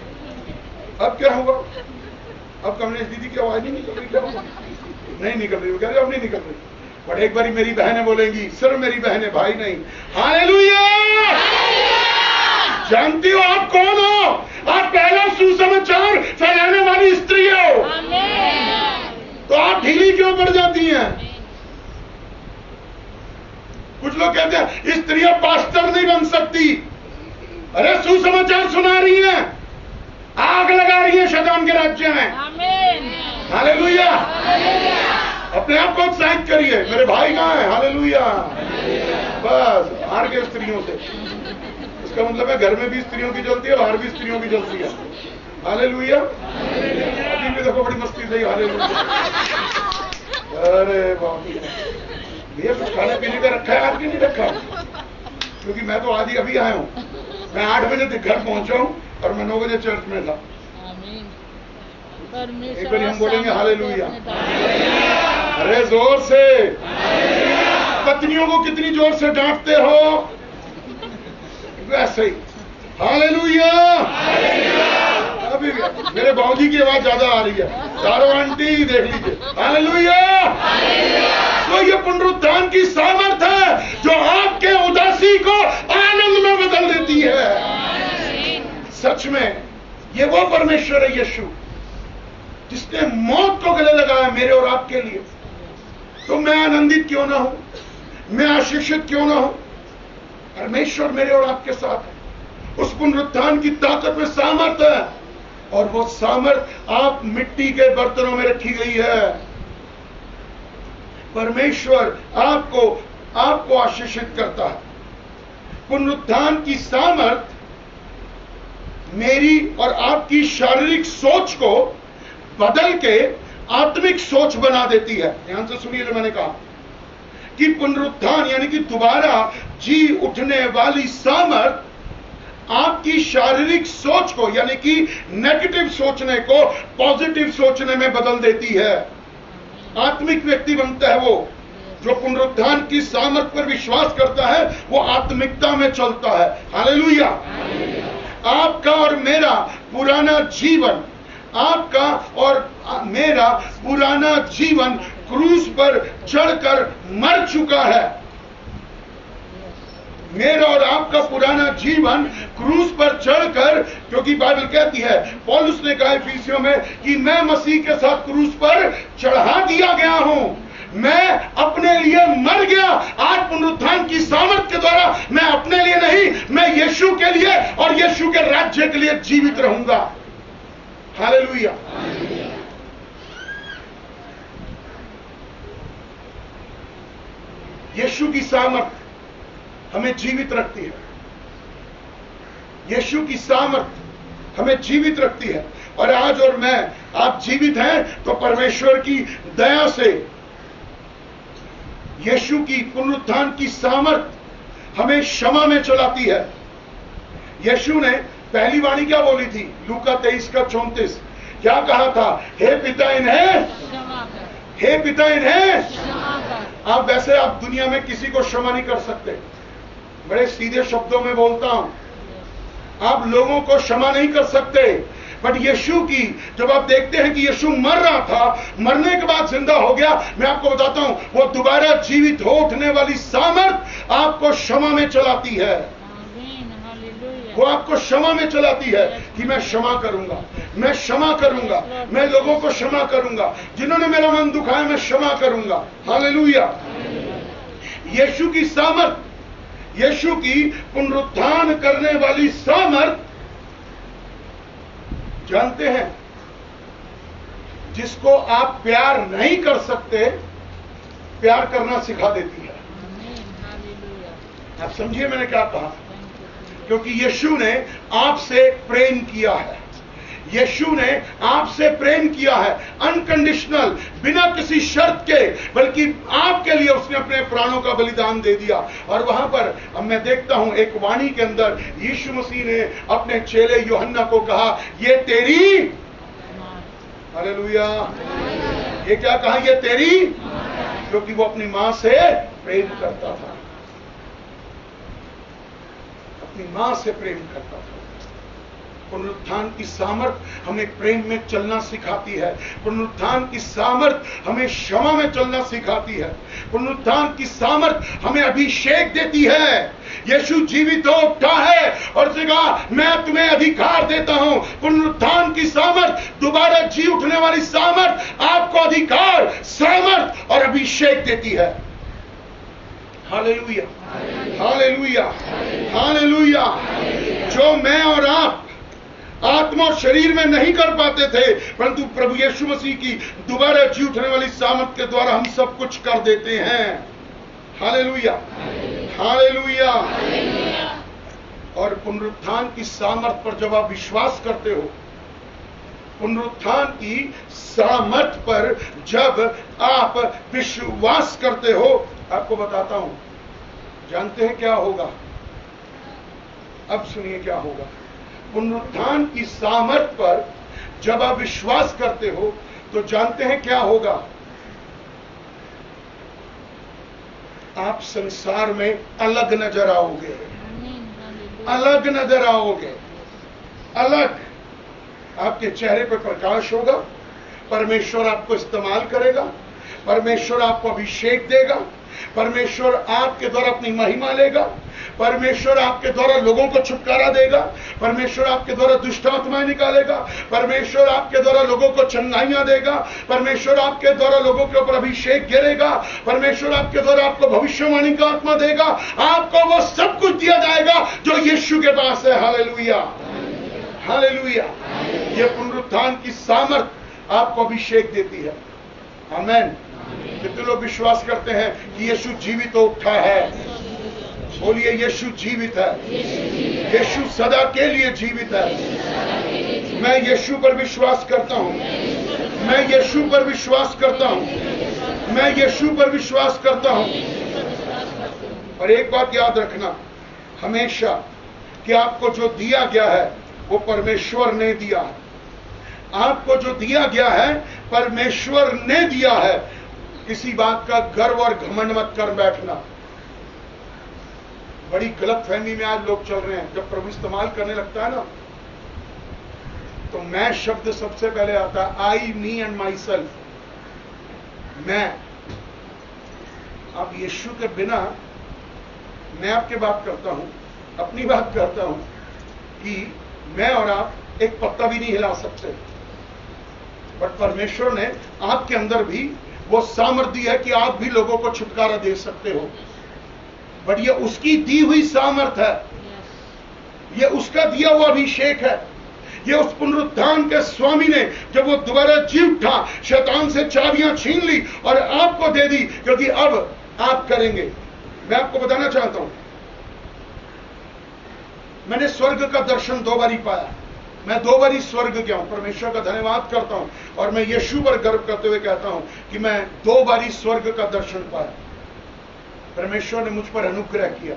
अब क्या हुआ? अब कमलेश दीदी की आवाज नहीं निकल रही? क्या नहीं निकल रही? वो कह रहे अब नहीं निकल रही, बट एक बारी मेरी बहनें बोलेंगी, सिर्फ मेरी बहनें, भाई नहीं। हालेलुया। जानती हो आप कौन हो? आप पहला सुसमाचार फैलाने वाली स्त्री हो। तो आप ढीली क्यों पड़ जाती हैं? कुछ लोग कहते हैं स्त्रियां पास्टर नहीं बन सकती। अरे सुसमाचार सुना रही हैं, आग लगा रही है शैतान के राज्य में। हालेलुया। अपने आप को उत्साहित करिए, मेरे भाई कहां है? हालेलुया। बस हार गए स्त्रियों से। इसका मतलब है घर में भी स्त्रियों की जलती है, बाहर भी स्त्रियों की जलती है। हालेलुया। अभी भी देखो बड़ी मस्ती से। हालेलुया। अरे बाप रे, भैया कुछ खाने पीने का रखा है आपकी? नहीं रखा, क्योंकि मैं तो आदि अभी आया हूं। मैं 8 बजे तक घर पहुंचा हूं और मैं 9 बजे चर्च में था। एक बार हम बोलेंगे हालेलुया। अरे जोर से। पत्नियों को कितनी जोर से डांटते हो, वैसे ही हालेलुया। अभी मेरे बाबूजी की आवाज ज्यादा आ रही है। चारों आंटी देख लीजिए। हालेलुया। तो ये पुनरुत्थान की सामर्थ है जो आपके उदासी को आनंद में बदल देती है। सच में ये वो परमेश्वर है यीशु जिसने मौत को गले लगाया मेरे और आपके लिए, तो मैं आनंदित क्यों ना हूं, मैं आशीषित क्यों ना हूं? परमेश्वर मेरे और आपके साथ है। उस पुनरुत्थान की ताकत में सामर्थ्य है, और वो सामर्थ आप मिट्टी के बर्तनों में रखी गई है। परमेश्वर आपको आशीषित करता है। पुनरुत्थान की सामर्थ मेरी और आपकी शारीरिक सोच को बदल के आत्मिक सोच बना देती है। ध्यान से सुनिए जो मैंने कहा कि पुनरुत्थान यानी कि दोबारा जी उठने वाली सामर्थ आपकी शारीरिक सोच को यानी कि नेगेटिव सोचने को पॉजिटिव सोचने में बदल देती है। आत्मिक व्यक्ति बनता है वो जो पुनरुत्थान की सामर्थ पर विश्वास करता है, वो आत्मिकता में चलता है। हालेलुया। आपका और मेरा पुराना जीवन, आपका और मेरा पुराना जीवन क्रूस पर चढ़कर मर चुका है। मेरा और आपका पुराना जीवन क्रूस पर चढ़कर, क्योंकि बाइबल कहती है, पौलुस ने कहा इफिसियों में कि मैं मसीह के साथ क्रूस पर चढ़ा दिया गया हूं, मैं अपने लिए मर गया। आज पुनरुत्थान की सामर्थ के द्वारा मैं अपने लिए नहीं, मैं यीशु के लिए और यीशु के राज्य के लिए जीवित रहूंगा। हालेलुया। यीशु की सामर्थ हमें जीवित रखती है। यीशु की सामर्थ हमें जीवित रखती है। और आज और मैं आप जीवित हैं तो परमेश्वर की दया से यीशु की पुनरुत्थान की सामर्थ हमें क्षमा में चलाती है। यीशु ने पहली वाणी क्या बोली थी? लूका 23:34 क्या कहा था? हे पिता इन्हें आप वैसे आप दुनिया में किसी को क्षमा नहीं कर सकते। बड़े सीधे शब्दों में बोलता हूं, आप लोगों को क्षमा नहीं कर सकते। बट यीशु की जब आप देखते हैं कि यीशु मर रहा था, मरने के बाद जिंदा हो गया, मैं आपको बताता हूं वो दोबारा जीवित हो उठने वाली सामर्थ आपको क्षमा में चलाती है। वो आपको क्षमा में चलाती है कि मैं क्षमा करूंगा, मैं क्षमा करूंगा, मैं लोगों को क्षमा करूंगा, जिन्होंने मेरा मन दुखाया मैं क्षमा करूंगा। हालेलुया। यीशु की सामर्थ, यीशु की पुनरुत्थान करने वाली सामर्थ, जानते हैं जिसको आप प्यार नहीं कर सकते, प्यार करना सिखा देती है। आप समझिए मैंने क्या कहा? क्योंकि यीशु ने आपसे प्रेम किया है, यीशु ने आपसे प्रेम किया है अनकंडीशनल, बिना किसी शर्त के, बल्कि आपके लिए उसने अपने प्राणों का बलिदान दे दिया। और वहां पर अब मैं देखता हूं एक वाणी के अंदर यीशु मसीह ने अपने चेले यूहन्ना को कहा, ये तेरी, हालेलुया, ये क्या कहा? ये तेरी, क्योंकि वो अपनी मां से प्रेम करता था, अपनी मां से प्रेम करता था। पुनरुत्थान की सामर्थ हमें प्रेम में चलना सिखाती है। पुनरुत्थान की सामर्थ हमें क्षमा में चलना सिखाती है। पुनरुत्थान की सामर्थ हमें अभिषेक देती है। यीशु जीवित हो उठा है और उसने कहा मैं तुम्हें अधिकार देता हूं। पुनरुत्थान की सामर्थ, दोबारा जी उठने वाली सामर्थ आपको अधिकार, सामर्थ और अभिषेक देती है। Hallelujah, hallelujah, hallelujah. जो मैं और आप आत्मा और शरीर में नहीं कर पाते थे, परंतु प्रभु यीशु मसीह की दोबारा जी उठने वाली सामर्थ के द्वारा हम सब कुछ कर देते हैं। Hallelujah, hallelujah. और पुनरुत्थान की सामर्थ पर जब आप विश्वास करते हो, पुनरुत्थान की सामर्थ पर जब आप विश्वास करते हो, आपको बताता हूं, जानते हैं क्या होगा? अब सुनिए क्या होगा। पुनरुत्थान की सामर्थ पर जब आप विश्वास करते हो तो जानते हैं क्या होगा? आप संसार में अलग नजर आओगे, अलग नजर आओगे, अलग। आपके चेहरे पर प्रकाश होगा, परमेश्वर आपको इस्तेमाल करेगा, परमेश्वर आपको अभिषेक देगा, परमेश्वर आपके द्वारा अपनी महिमा लेगा, परमेश्वर आपके द्वारा लोगों को छुटकारा देगा, परमेश्वर आपके द्वारा दुष्ट आत्माएं निकालेगा, परमेश्वर आपके द्वारा लोगों को चंगाइयां देगा, परमेश्वर आपके द्वारा लोगों के ऊपर अभिषेक गिरेगा, परमेश्वर आपके द्वारा आपको भविष्यवाणी का आत्मा देगा, आपको वो सब कुछ दिया जाएगा जो यीशु के पास है। Hallelujah, hallelujah. ये पुनरुत्थान की सामर्थ आपको अभिषेक देती है। आमीन। कितने लोग विश्वास करते हैं कि यीशु जीवित उठा है? बोलिए, यीशु जीवित है, यीशु सदा के लिए जीवित है। मैं यीशु पर विश्वास करता हूं, मैं यीशु पर विश्वास करता हूं, मैं यीशु पर विश्वास करता हूं। और एक बात याद रखना हमेशा कि आपको जो दिया गया है वो परमेश्वर ने दिया है। आपको जो दिया गया है परमेश्वर ने दिया है। किसी बात का गर्व और घमंड मत कर बैठना। बड़ी गलत फहमी में आज लोग चल रहे हैं। जब प्रभु इस्तेमाल करने लगता है ना, तो मैं शब्द सबसे पहले आता है, आई, मी एंड माई सेल्फ। मैं। अब यीशु के बिना मैं आपके बात करता हूं, अपनी बात करता हूं कि मैं और आप एक पत्ता भी नहीं हिला सकते, बट परमेश्वर ने आपके अंदर भी वो सामर्थ्य दी है कि आप भी लोगों को छुटकारा दे सकते हो। बट ये उसकी दी हुई सामर्थ है, ये उसका दिया हुआ अभिषेक है। ये उस पुनरुत्थान के स्वामी ने जब वो दोबारा जी उठा, शैतान से चाबियां छीन ली और आपको दे दी, क्योंकि अब आप करेंगे। मैं आपको बताना चाहता हूं, मैंने स्वर्ग का दर्शन 2 बारी पाया। मैं 2 बारी स्वर्ग गया हूं, परमेश्वर का धन्यवाद करता हूं। और मैं यीशु पर गर्व करते हुए कहता हूं कि मैं 2 बारी स्वर्ग का दर्शन पाया। परमेश्वर ने मुझ पर अनुग्रह किया।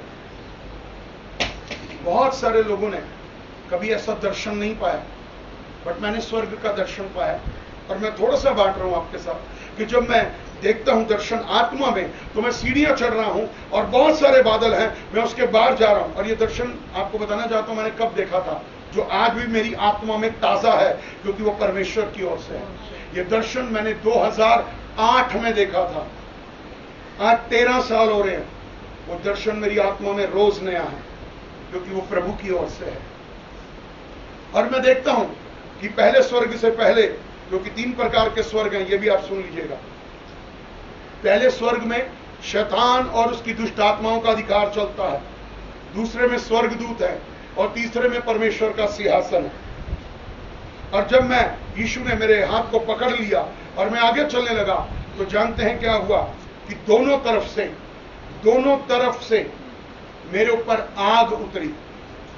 बहुत सारे लोगों ने कभी ऐसा दर्शन नहीं पाया, बट मैंने स्वर्ग का दर्शन पाया। और मैं थोड़ा सा बांट रहा हूं आपके साथ कि जब मैं देखता हूं दर्शन आत्मा में, तो मैं सीढ़ियां चढ़ रहा हूं और बहुत सारे बादल हैं, मैं उसके बाहर जा रहा हूं। और ये दर्शन आपको बताना चाहता हूं मैंने कब देखा था, जो आज भी मेरी आत्मा में ताजा है, क्योंकि वो परमेश्वर की ओर से है। ये दर्शन मैंने 2008 में देखा था। आज 13 साल हो रहे हैं। वो दर्शन मेरी आत्मा में रोज नया है, क्योंकि वो प्रभु की ओर से है। और मैं देखता हूं कि पहले स्वर्ग से पहले, क्योंकि 3 प्रकार के स्वर्ग हैं, ये भी आप सुन लीजिएगा। पहले स्वर्ग में शैतान और उसकी दुष्ट आत्माओं का अधिकार चलता है, दूसरे में स्वर्गदूत है, और तीसरे में परमेश्वर का सिंहासन है। और जब मैं, यीशु ने मेरे हाथ को पकड़ लिया और मैं आगे चलने लगा, तो जानते हैं क्या हुआ कि दोनों तरफ से मेरे ऊपर आग उतरी।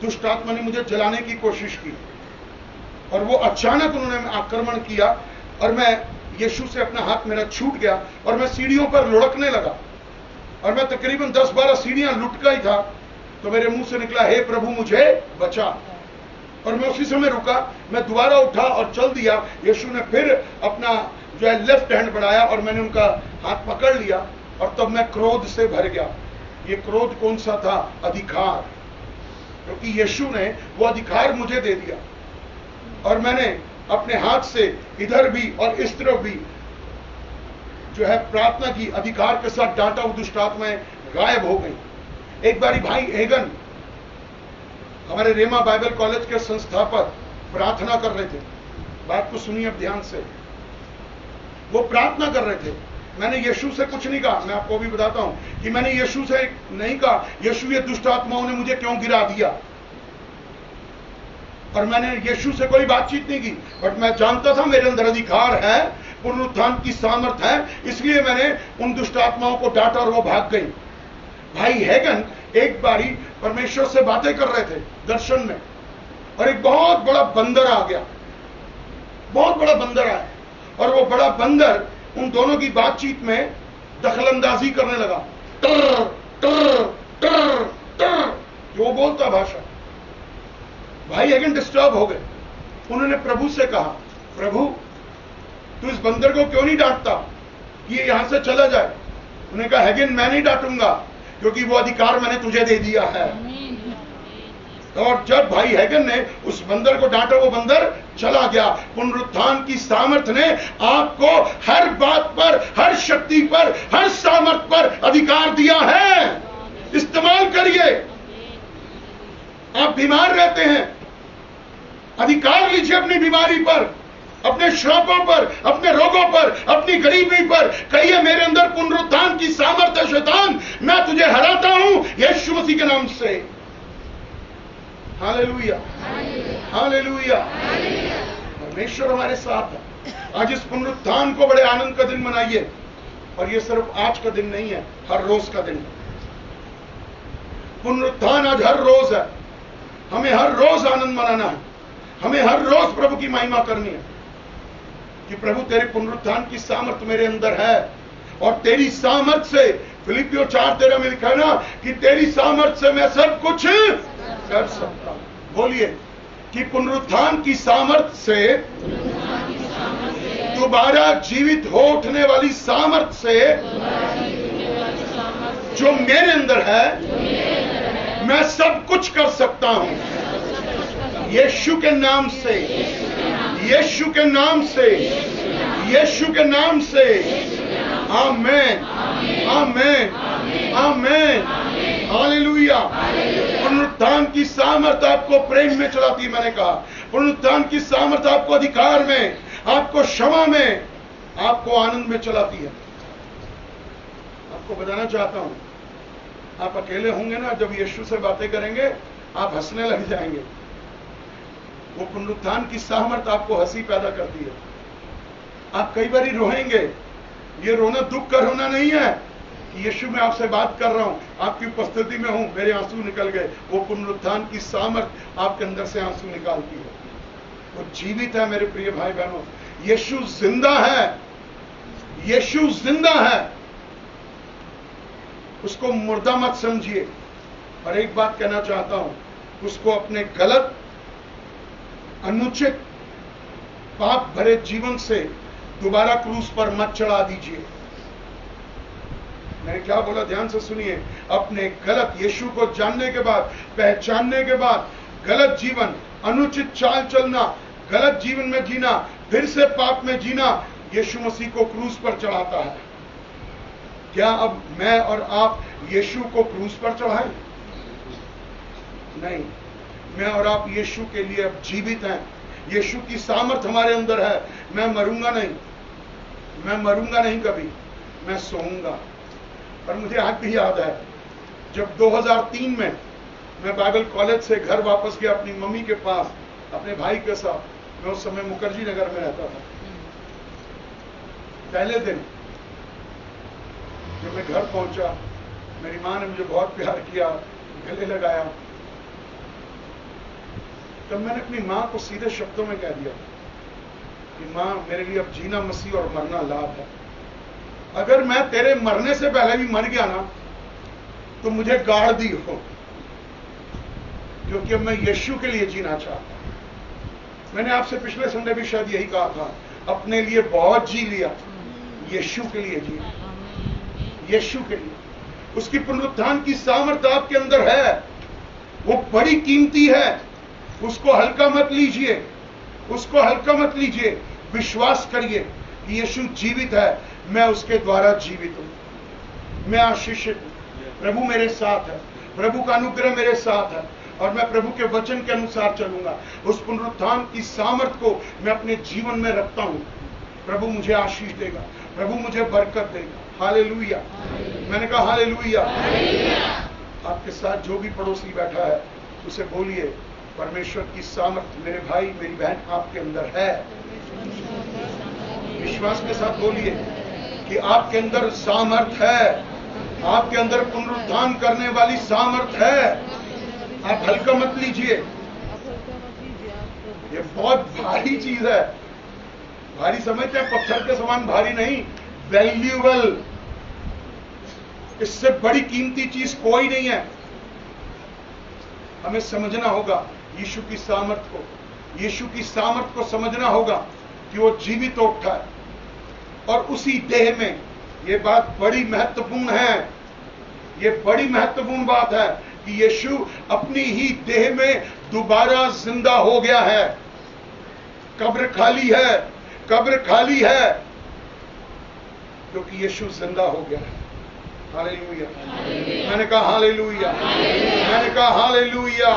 दुष्ट आत्मा ने मुझे जलाने की कोशिश की और वो अचानक उन्होंने आक्रमण किया और मैं, यीशु से अपना हाथ मेरा छूट गया और मैं सीढ़ियों पर लुढ़कने लगा। और मैं तकरीबन 10-12 सीढ़ियां लुढ़का ही था, तो मेरे मुंह से निकला, हे प्रभु मुझे बचा। और मैं उसी समय रुका, मैं दोबारा उठा और चल दिया। यीशु ने फिर अपना जो है लेफ्ट हैंड बढ़ाया और मैंने उनका हाथ पकड़ लिया, और तब मैं क्रोध से भर गया। ये क्रोध कौन सा था? अधिकार। क्योंकि यीशु ने वो अधिकार मुझे दे दिया और मैंने अपने हाथ से इधर भी और इस तरफ भी जो है प्रार्थना की, अधिकार के साथ डांटा, वो दुष्ट आत्माएं गायब हो गई। एक बारी भाई हेगन, हमारे रेमा बाइबल कॉलेज के संस्थापक, प्रार्थना कर रहे थे। बात को सुनिए अब ध्यान से। वो प्रार्थना कर रहे थे। मैंने यीशु से कुछ नहीं कहा। मैं आपको भी बताता हूं कि मैंने यीशु से नहीं कहा, यीशु ये दुष्ट आत्माओं ने मुझे क्यों गिरा दिया, और मैंने यीशु से कोई बातचीत नहीं की। बट मैं जानता था मेरे अंदर अधिकार है, पुनरुत्थान की सामर्थ है, इसलिए मैंने उन दुष्ट आत्माओं को डांटा और वो भाग गई। भाई हैगन एक बारी परमेश्वर से बातें कर रहे थे दर्शन में, और एक बहुत बड़ा बंदर आ गया। बहुत बड़ा बंदर आया और वो बड़ा बंदर उन दोनों की बातचीत में दखलंदाजी करने लगा। टर टर टर टर, जो वो बोलता भाषा। भाई हैगन डिस्टर्ब हो गए। उन्होंने प्रभु से कहा, प्रभु तू इस बंदर को क्यों नहीं डांटता कि ये यहां से चला जाए? उन्होंने कहा, हैगन मैं नहीं डांटूंगा, क्योंकि वो अधिकार मैंने तुझे दे दिया है। और जब भाई हैगन ने उस बंदर को डांटा, वो बंदर चला गया। पुनरुत्थान की सामर्थ ने आपको हर बात पर, हर शक्ति पर, हर सामर्थ पर अधिकार श्रापों पर, अपने रोगों पर, अपनी गरीबी पर। कहिए मेरे अंदर पुनरुत्थान की सामर्थ्य शैतान, मैं तुझे हराता हूं यीशु मसीह के नाम से। Hallelujah, hallelujah. परमेश्वर हमारे साथ है। आज इस पुनरुत्थान को बड़े आनंद का दिन मनाइए। और ये सिर्फ आज का दिन नहीं है, हर रोज का दिन है। पुनरुत्थान आज हर रोज है। हमें हर रोज आनंद मनाना है। हमें हर रोज प्रभु की महिमा करनी है कि प्रभु तेरे पुनरुत्थान की सामर्थ मेरे अंदर है। और तेरी सामर्थ से, फिलिपियों 4:13 में लिखा है ना कि तेरी सामर्थ से मैं सब कुछ कर सकता हूं। बोलिए कि पुनरुत्थान की सामर्थ से, दोबारा जीवित हो उठने वाली सामर्थ से जो मेरे अंदर है, मैं सब कुछ कर सकता हूं यीशु के नाम से, यीशु के नाम से, यीशु के नाम से। आमीन, आमीन, आमीन, हालेलुया। पुनरुत्थान की सामर्थ आपको प्रेम में चलाती है। मैंने कहा पुनरुत्थान की सामर्थ आपको अधिकार में, आपको क्षमा में, आपको आनंद में चलाती है। आपको बताना चाहता हूं, आप अकेले होंगे ना, जब यीशु से बातें करेंगे आप हंसने लग जाएंगे। वो पुनरुत्थान की सामर्थ आपको हंसी पैदा करती है। आप कई बार रोएंगे। ये रोना दुख का रोना नहीं है कि यीशु मैं आपसे बात कर रहा हूं, आपकी उपस्थिति में हूं, मेरे आंसू निकल गए। वो पुनरुत्थान की सामर्थ आपके अंदर से आंसू निकालती है। वो जीवित है मेरे प्रिय भाई बहनों। यीशु जिंदा है, यीशु जिंदा है। उसको मुर्दा मत समझिए। और एक बात कहना चाहता हूं, उसको अपने गलत, अनुचित, पाप भरे जीवन से दोबारा क्रूस पर मत चढ़ा दीजिए। मैंने क्या बोला, ध्यान से सुनिए। अपने गलत, यीशु को जानने के बाद, पहचानने के बाद गलत जीवन, अनुचित चाल चलना, गलत जीवन में जीना, फिर से पाप में जीना यीशु मसीह को क्रूस पर चढ़ाता है। क्या अब मैं और आप यीशु को क्रूस पर चढ़ाएं? नहीं, मैं और आप यीशु के लिए अब जीवित हैं। यीशु की सामर्थ हमारे अंदर है। मैं मरूंगा नहीं, मैं मरूंगा नहीं कभी, मैं सोऊंगा। और मुझे आज भी याद है जब 2003 में मैं बाइबल कॉलेज से घर वापस गया अपनी मम्मी के पास अपने भाई के साथ। मैं उस समय मुखर्जी नगर में रहता था। पहले दिन जब मैं घर पहुंचा, मेरी मां ने मुझे बहुत प्यार किया, गले लगाया। तब मैंने अपनी मां को सीधे शब्दों में कह दिया कि मां, मेरे लिए अब जीना मसीह और मरना लाभ है। अगर मैं तेरे मरने से पहले भी मर गया ना तो मुझे गाड़ दी हो, क्योंकि अब मैं यीशु के लिए जीना चाहता हूं। मैंने आपसे पिछले संडे भी शायद यही कहा था, अपने लिए बहुत जी लिया, यीशु के लिए जिया, यीशु के लिए। उसकी पुनरुत्थान की सामर्थ्य आपके अंदर है, वो बड़ी कीमती है। उसको हल्का मत लीजिए, उसको हल्का मत लीजिए। विश्वास करिए कि यीशु जीवित है, मैं उसके द्वारा जीवित हूं, मैं आशीषित हूं। प्रभु मेरे साथ है, प्रभु का अनुग्रह मेरे साथ है और मैं प्रभु के वचन के अनुसार चलूंगा। उस पुनरुत्थान की सामर्थ को मैं अपने जीवन में रखता हूं। प्रभु मुझे आशीष देगा, प्रभु मुझे बरकत देगा। हालेलुया। मैंने कहा हालेलुया। आपके साथ जो भी पड़ोसी बैठा है उसे बोलिए, परमेश्वर की सामर्थ मेरे भाई मेरी बहन आपके अंदर है। विश्वास के साथ बोलिए कि आपके अंदर सामर्थ है, आपके अंदर पुनरुत्थान करने वाली सामर्थ है। आप हल्का मत लीजिए, ये बहुत भारी चीज है। भारी समझते हैं, पत्थर के समान भारी नहीं, वैल्यूएबल। इससे बड़ी कीमती चीज कोई नहीं है। हमें समझना होगा यीशु की सामर्थ को, यीशु की सामर्थ को समझना होगा कि वो जीवित उठा है। और उसी देह में, ये बात बड़ी महत्वपूर्ण है, ये बड़ी महत्वपूर्ण बात है कि यीशु अपनी ही देह में दोबारा जिंदा हो गया है। कब्र खाली है, कब्र खाली है, क्योंकि यीशु जिंदा हो गया है। हालेलुया। मैंने कहा हालेलुया, मैंने कहा हालेलुया।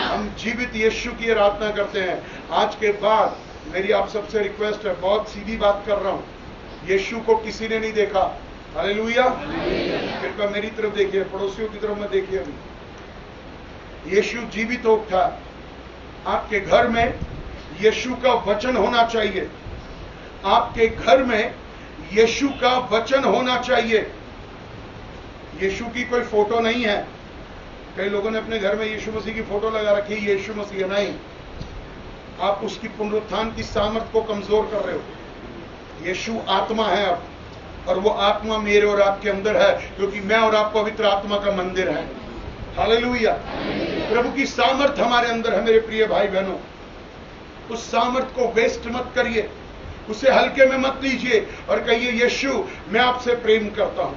हम जीवित यीशु की आराधना करते हैं। आज के बाद मेरी आप सबसे रिक्वेस्ट है, बहुत सीधी बात कर रहा हूं, यीशु को किसी ने नहीं देखा। हालेलुया। कृपया मेरी तरफ देखिए, पड़ोसियों की तरफ मत देखिए। अभी यीशु जीवित हो उठा। आपके घर में यीशु का वचन होना चाहिए। आपके घर में यीशु का वचन होना चाहिए। यीशु की कोई फोटो नहीं है। कई लोगों ने अपने घर में यीशु मसीह की फोटो लगा रखी है, यीशु मसीह नहीं। आप उसकी पुनरुत्थान की सामर्थ को कमजोर कर रहे हो। यीशु आत्मा है अब, और वो आत्मा मेरे और आपके अंदर है, क्योंकि मैं और आप पवित्र आत्मा का मंदिर है। हालेलुया। प्रभु की सामर्थ हमारे अंदर है मेरे प्रिय भाई बहनों। उस सामर्थ को वेस्ट मत करिए, उसे हल्के में मत लीजिए और कहिए यीशु मैं आपसे प्रेम करता हूं।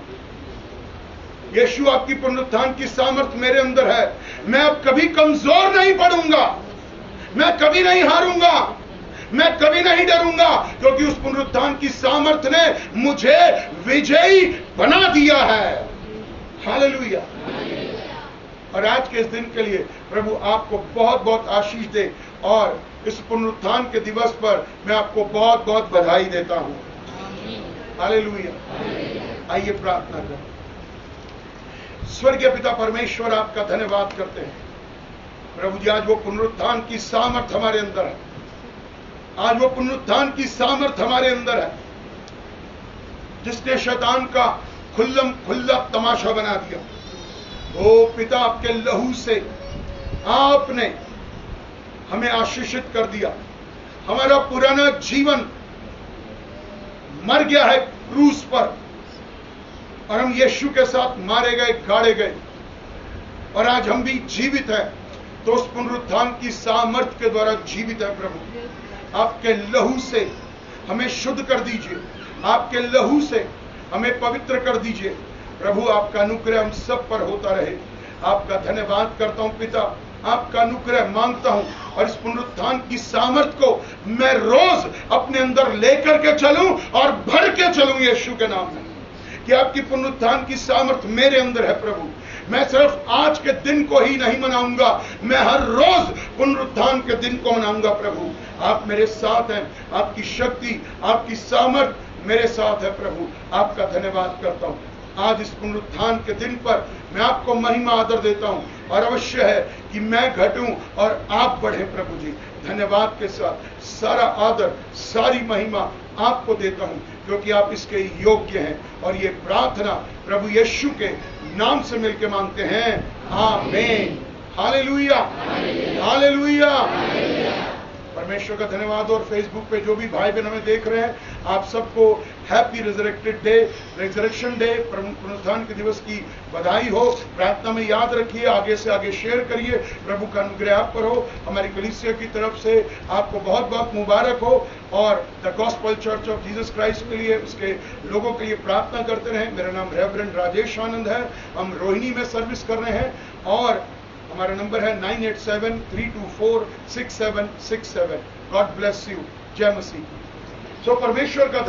यीशु आपकी पुनरुत्थान की सामर्थ मेरे अंदर है। मैं अब कभी कमजोर नहीं पड़ूंगा, मैं कभी नहीं हारूंगा, मैं कभी नहीं डरूंगा, क्योंकि उस पुनरुत्थान की सामर्थ ने मुझे विजयी बना दिया है। हालेलुया। और आज के इस दिन के लिए प्रभु आपको बहुत बहुत आशीष दे, और इस पुनरुत्थान के दिवस पर मैं आपको बहुत बहुत बधाई देता हूं। हालेलुया। आइए प्रार्थना करें। स्वर्गीय पिता परमेश्वर, आपका धन्यवाद करते हैं प्रभु जी। आज वो पुनरुत्थान की सामर्थ हमारे अंदर है, आज वो पुनरुत्थान की सामर्थ हमारे अंदर है, जिसने शैतान का खुल्लम खुल्ला तमाशा बना दिया। ओ पिता, आपके लहू से आपने हमें आशीषित कर दिया। हमारा पुराना जीवन मर गया है क्रूस पर, और हम यीशु के साथ मारे गए, गाड़े गए, और आज हम भी जीवित हैं। तो उस पुनरुत्थान की सामर्थ के द्वारा जीवित है प्रभु। आपके लहू से हमें शुद्ध कर दीजिए, आपके लहू से हमें पवित्र कर दीजिए प्रभु। आपका अनुग्रह हम सब पर होता रहे। आपका धन्यवाद करता हूं पिता, आपका अनुग्रह मांगता हूं, और इस पुनरुत्थान की सामर्थ को मैं रोज अपने अंदर लेकर के चलूं और भर के चलूं यीशु के नाम में, कि आपकी पुनरुत्थान की सामर्थ मेरे अंदर है प्रभु। मैं सिर्फ आज के दिन को ही नहीं मनाऊंगा, मैं हर रोज पुनरुत्थान के दिन को मनाऊंगा प्रभु। आप मेरे साथ हैं, आपकी शक्ति, आपकी सामर्थ मेरे साथ है प्रभु। आपका धन्यवाद करता हूं। आज इस पुनरुत्थान के दिन पर मैं आपको महिमा आदर देता हूं, और अवश्य है कि मैं घटूं और आप बढ़े प्रभु जी। धन्यवाद के साथ सारा आदर, सारी महिमा आपको देता हूं, क्योंकि आप इसके योग्य हैं। और ये प्रार्थना प्रभु यीशु के नाम से मिलकर मांगते हैं, आमीन। Hallelujah, hallelujah. परमेश्वर का धन्यवाद। और फेसबुक पे जो भी भाई बहन हमें देख रहे हैं, आप सबको happy resurrected day, resurrection day, पुनरुत्थान के दिवस की बधाई हो। प्रार्थना में याद रखिए, आगे से आगे शेयर करिए। प्रभु का अनुग्रह आप पर हो। हमारी कलीसिया की तरफ से आपको बहुत बहुत मुबारक हो, और the gospel church of Jesus Christ के लिए, उसके लोगों के लिए प्रार्थना करते रहें। मेरा नाम रेवरेंड राजेश आनंद है। हम रोहिणी में सर्विस कर रहे हैं, और हमारा नंबर है 9873246767। God bless you. जय मसीह। सो परमेश्वर का